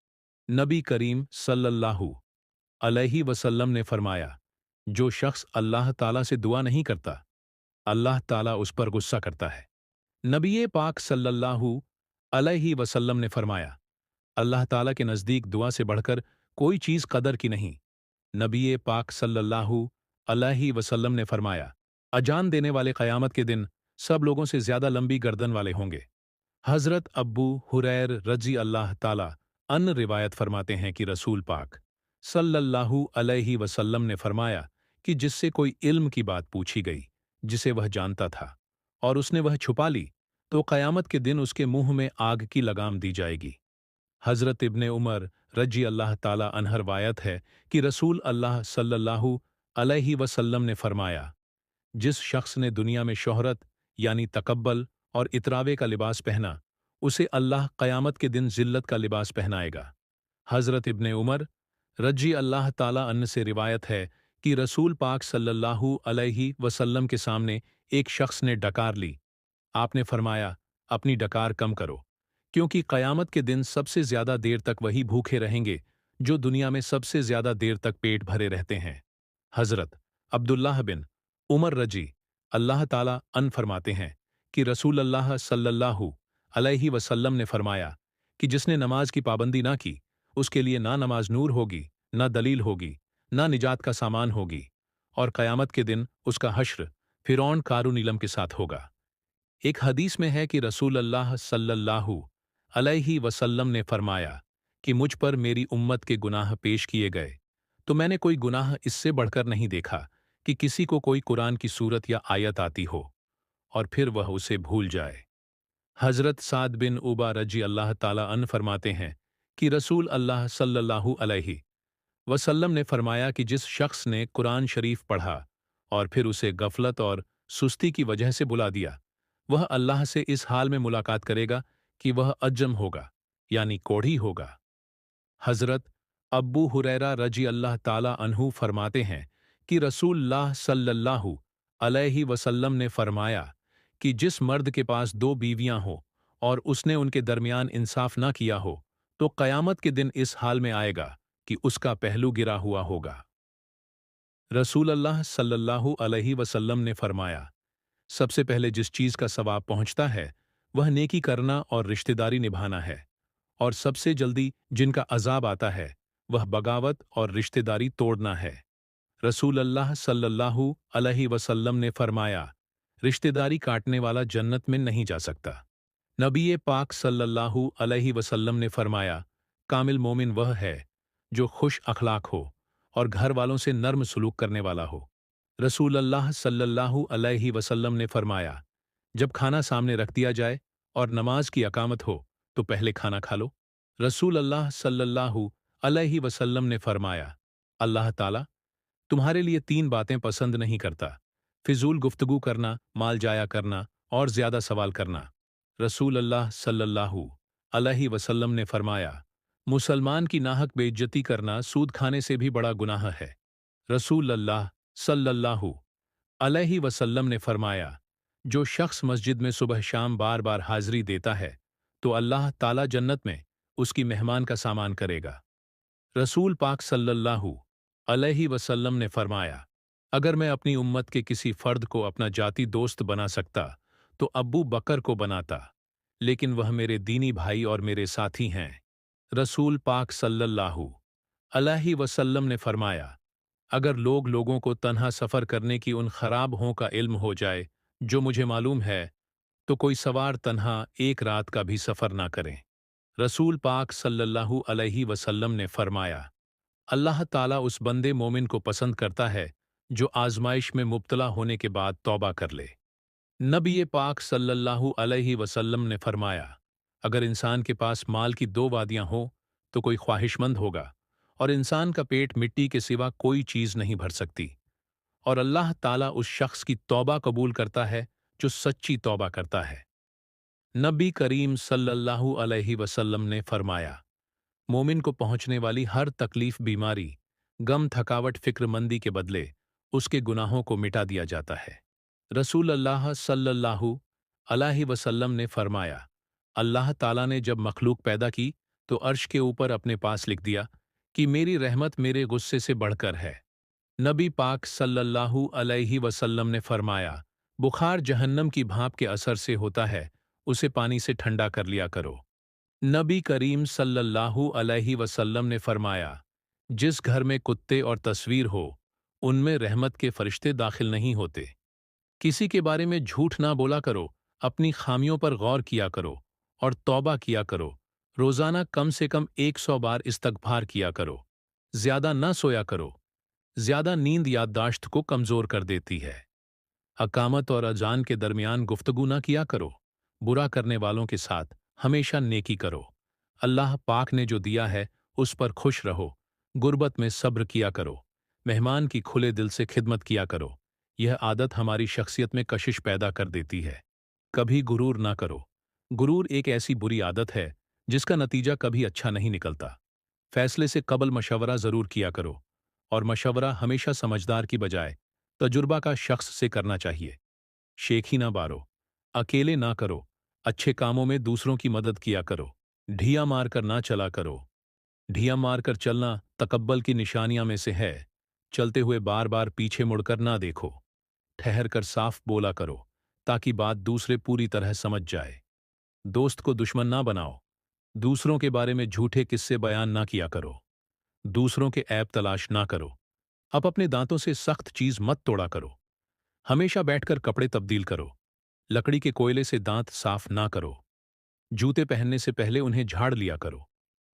नबी करीम सल्लल्लाहु अलैहि वसल्लम ने फरमाया, जो शख्स अल्लाह ताला से दुआ नहीं करता, अल्लाह ताला उस पर गुस्सा करता है। नबी पाक सल्लल्लाहु अलैहि वसल्लम ने फरमाया, अल्लाह ताला के नज़दीक दुआ से बढ़कर कोई चीज़ कदर की नहीं। नबी पाक सल्लल्लाहु अलैहि वसल्लम ने फरमाया, अजान देने वाले क़यामत के दिन सब लोगों से ज़्यादा लंबी गर्दन वाले होंगे। हज़रत अब्बू हुरैर रज़ी अल्लाह ताला अन रिवायत फरमाते हैं कि रसूल पाक सल्लल्लाहु अलैहि वसल्लम ने फरमाया कि जिससे कोई इल्म की बात पूछी गई, जिसे वह जानता था, और उसने वह छुपा ली, तो क़यामत के दिन उसके मुंह में आग की लगाम दी जाएगी। हज़रत इब्ने उमर रज़ी अल्लाह ताला अन्हु रवायत है कि रसूल अल्लाह सल्लल्लाहु अलैहि वसल्लम ने फरमाया, जिस शख्स ने दुनिया में शोहरत यानी तकब्बल और इतरावे का लिबास पहना, उसे अल्लाह क़यामत के दिन ज़िल्लत का लिबास पहनाएगा। हज़रत इब्ने उमर रज़ी अल्लाह ताला अन्हु से रिवायत है कि रसूल पाक सल्लल्लाहु अलैहि वसल्लम के सामने एक शख्स ने डकार ली। आपने फरमाया, अपनी डकार कम करो, क्योंकि क़यामत के दिन सबसे ज़्यादा देर तक वही भूखे रहेंगे जो दुनिया में सबसे ज़्यादा देर तक पेट भरे रहते हैं। हज़रत अब्दुल्लाह बिन उमर रजी अल्लाह ताला अन फरमाते हैं कि रसूल अल्लाह सल्लल्लाहु अलैहि वसल्लम ने फरमाया कि जिसने नमाज की पाबंदी ना की, उसके लिए ना नमाज नूर होगी, ना दलील होगी, ना निजात का सामान होगी, और क़यामत के दिन उसका हश्र फ़िरौन कारून नीलम के साथ होगा। एक हदीस में है कि रसूल अल्लाह सल्लल्लाहु अलैहि वसल्लम ने फरमाया कि मुझ पर मेरी उम्मत के गुनाह पेश किए गए, तो मैंने कोई गुनाह इससे बढ़कर नहीं देखा कि किसी को कोई कुरान की सूरत या आयत आती हो और फिर वह उसे भूल जाए। हज़रत साद बिन उबा रजी अल्लाह ताला अन फरमाते हैं कि रसूल अल्लाह सल्लल्लाहु अलैहि वसल्लम ने फरमाया कि जिस शख्स ने कुरान शरीफ पढ़ा और फिर उसे गफलत और सुस्ती की वजह से बुला दिया, वह अल्लाह से इस हाल में मुलाकात करेगा कि वह अज्जम होगा, यानी कोढ़ी होगा। हज़रत अब्बू हुरैरा रजी अल्लाह ताला अन्हु फरमाते हैं कि रसूलुल्लाह सल्लल्लाहु अलैहि वसल्लम ने फरमाया कि जिस मर्द के पास दो बीवियां हो और उसने उनके दरमियान इंसाफ ना किया हो, तो क़यामत के दिन इस हाल में आएगा कि उसका पहलू गिरा हुआ होगा। रसूलुल्लाह सल्लल्लाहु अलैहि वसल्लम ने फरमाया, सबसे पहले जिस चीज़ का सवाब पहुंचता है, वह नेकी करना और रिश्तेदारी निभाना है, और सबसे जल्दी जिनका अजाब आता है, वह बगावत और रिश्तेदारी तोड़ना है। रसूल अल्लाह सल्लल्लाहु अलैहि वसल्लम ने फरमाया, रिश्तेदारी काटने वाला जन्नत में नहीं जा सकता। नबी पाक सल्लल्लाहु अलैहि वसल्लम ने फरमाया, कामिल मोमिन वह है जो खुश अखलाक हो और घर वालों से नर्म सलूक करने वाला हो। रसूल अल्लाह सल्लल्लाहु अलैहि वसल्लम ने फरमाया, जब खाना सामने रख दिया जाए और नमाज की अकामत हो, तो पहले खाना खा लो। रसूल अल्लाह सल्लल्लाहु अलैहि वसल्लम ने फरमाया, अल्लाह ताला तुम्हारे लिए तीन बातें पसंद नहीं करता, फिजूल गुफ्तगू करना, माल जाया करना और ज्यादा सवाल करना। रसूल अल्लाह सल्लल्लाहु अलैहि वसल्लम ने फरमाया, मुसलमान की नाहक बेइज्जती करना सूद खाने से भी बड़ा गुनाह है। रसूल अल्लाह सल्लल्लाहु अलैहि वसल्लम ने फरमाया, जो शख्स मस्जिद में सुबह शाम बार बार हाजिरी देता है, तो अल्लाह ताला जन्नत में उसकी मेहमान का सामान करेगा। रसूल पाक सल्लल्लाहु अलैहि वसल्लम ने फरमाया, अगर मैं अपनी उम्मत के किसी फर्द को अपना जाती दोस्त बना सकता, तो अब्बू बकर को बनाता, लेकिन वह मेरे दीनी भाई और मेरे साथी हैं। रसूल पाक सल्लल्लाहु अलैहि वसल्लम ने फरमाया, अगर लोगों को तन्हा सफ़र करने की उन खराब हों का इल्म हो जाए जो मुझे मालूम है, तो कोई सवार तन्हा एक रात का भी सफ़र ना करें। रसूल पाक सल्लल्लाहु अलैहि वसल्लम ने फरमाया, अल्लाह ताला उस बंदे मोमिन को पसंद करता है जो आजमाइश में मुब्तला होने के बाद तौबा कर ले। नबी पाक सल्लल्लाहु अलैहि वसल्लम ने फरमाया, अगर इंसान के पास माल की दो वादियां हो तो कोई ख्वाहिशमंद होगा, और इंसान का पेट मिट्टी के सिवा कोई चीज नहीं भर सकती, और अल्लाह ताला उस शख्स की तौबा कबूल करता है जो सच्ची तौबा करता है। नबी करीम सल्लल्लाहु अलैहि वसल्लम ने फरमाया, मोमिन को पहुंचने वाली हर तकलीफ, बीमारी, गम, थकावट, फिक्रमंदी के बदले उसके गुनाहों को मिटा दिया जाता है। रसूल अल्लाह सल्लल्लाहु अलैहि वसल्लम ने फरमाया, अल्लाह ताला ने जब मखलूक पैदा की तो अर्श के ऊपर अपने पास लिख दिया कि मेरी रहमत मेरे गुस्से से बढ़कर है। नबी पाक सल्लल्लाहु अलैहि वसल्लम ने फरमाया, बुखार जहन्नम की भाप के असर से होता है, उसे पानी से ठंडा कर लिया करो। नबी करीम सल्लल्लाहु अलैहि वसल्लम ने फरमाया, जिस घर में कुत्ते और तस्वीर हो, उनमें रहमत के फरिश्ते दाखिल नहीं होते। किसी के बारे में झूठ ना बोला करो, अपनी खामियों पर गौर किया करो और तौबा किया करो। रोजाना कम से कम 100 बार इस्तगफार किया करो। ज्यादा ना सोया करो, ज्यादा नींद याददाश्त को कमजोर कर देती है। अकामत और अजान के दरमियान गुफ्तगू ना किया करो। बुरा करने वालों के साथ हमेशा नेकी करो। अल्लाह पाक ने जो दिया है उस पर खुश रहो। गुर्बत में सब्र किया करो। मेहमान की खुले दिल से खिदमत किया करो। यह आदत हमारी शख्सियत में कशिश पैदा कर देती है। कभी गुरूर ना करो। गुरूर एक ऐसी बुरी आदत है जिसका नतीजा कभी अच्छा नहीं निकलता। फैसले से कबल मशवरा जरूर किया करो, और मशवरा हमेशा समझदार की बजाय तजुर्बा का शख्स से करना चाहिए। शेखी ना बारो। अकेले ना करो। अच्छे कामों में दूसरों की मदद किया करो। ढिया मारकर ना चला करो। ढिया मारकर चलना तकब्बल की निशानियां में से है। चलते हुए बार बार पीछे मुड़कर ना देखो। ठहर कर साफ बोला करो ताकि बात दूसरे पूरी तरह समझ जाए। दोस्त को दुश्मन ना बनाओ। दूसरों के बारे में झूठे किस्से बयान ना किया करो। दूसरों के ऐब तलाश ना करो। अब अपने दांतों से सख्त चीज मत तोड़ा करो। हमेशा बैठकर कपड़े तब्दील करो। लकड़ी के कोयले से दांत साफ ना करो। जूते पहनने से पहले उन्हें झाड़ लिया करो।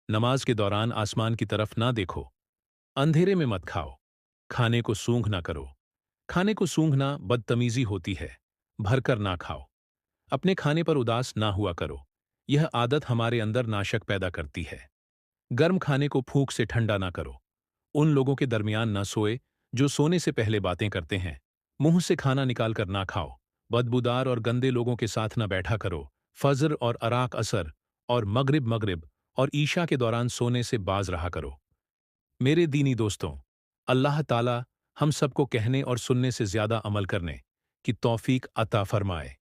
नमाज के दौरान आसमान की तरफ ना देखो। अंधेरे में मत खाओ। खाने को सूंघ ना करो। खाने को सूंघना बदतमीजी होती है। भरकर ना खाओ। अपने खाने पर उदास ना हुआ करो। यह आदत हमारे अंदर नाशक पैदा करती है। गर्म खाने को फूंक से ठंडा ना करो। उन लोगों के दरमियान ना सोए जो सोने से पहले बातें करते हैं। मुंह से खाना निकाल कर ना खाओ। बदबूदार और गंदे लोगों के साथ ना बैठा करो। फजर और अराक असर और मगरिब और ईशा के दौरान सोने से बाज रहा करो। मेरे दीनी दोस्तों, अल्लाह ताला हम सबको कहने और सुनने से ज्यादा अमल करने की तौफीक अता फरमाए।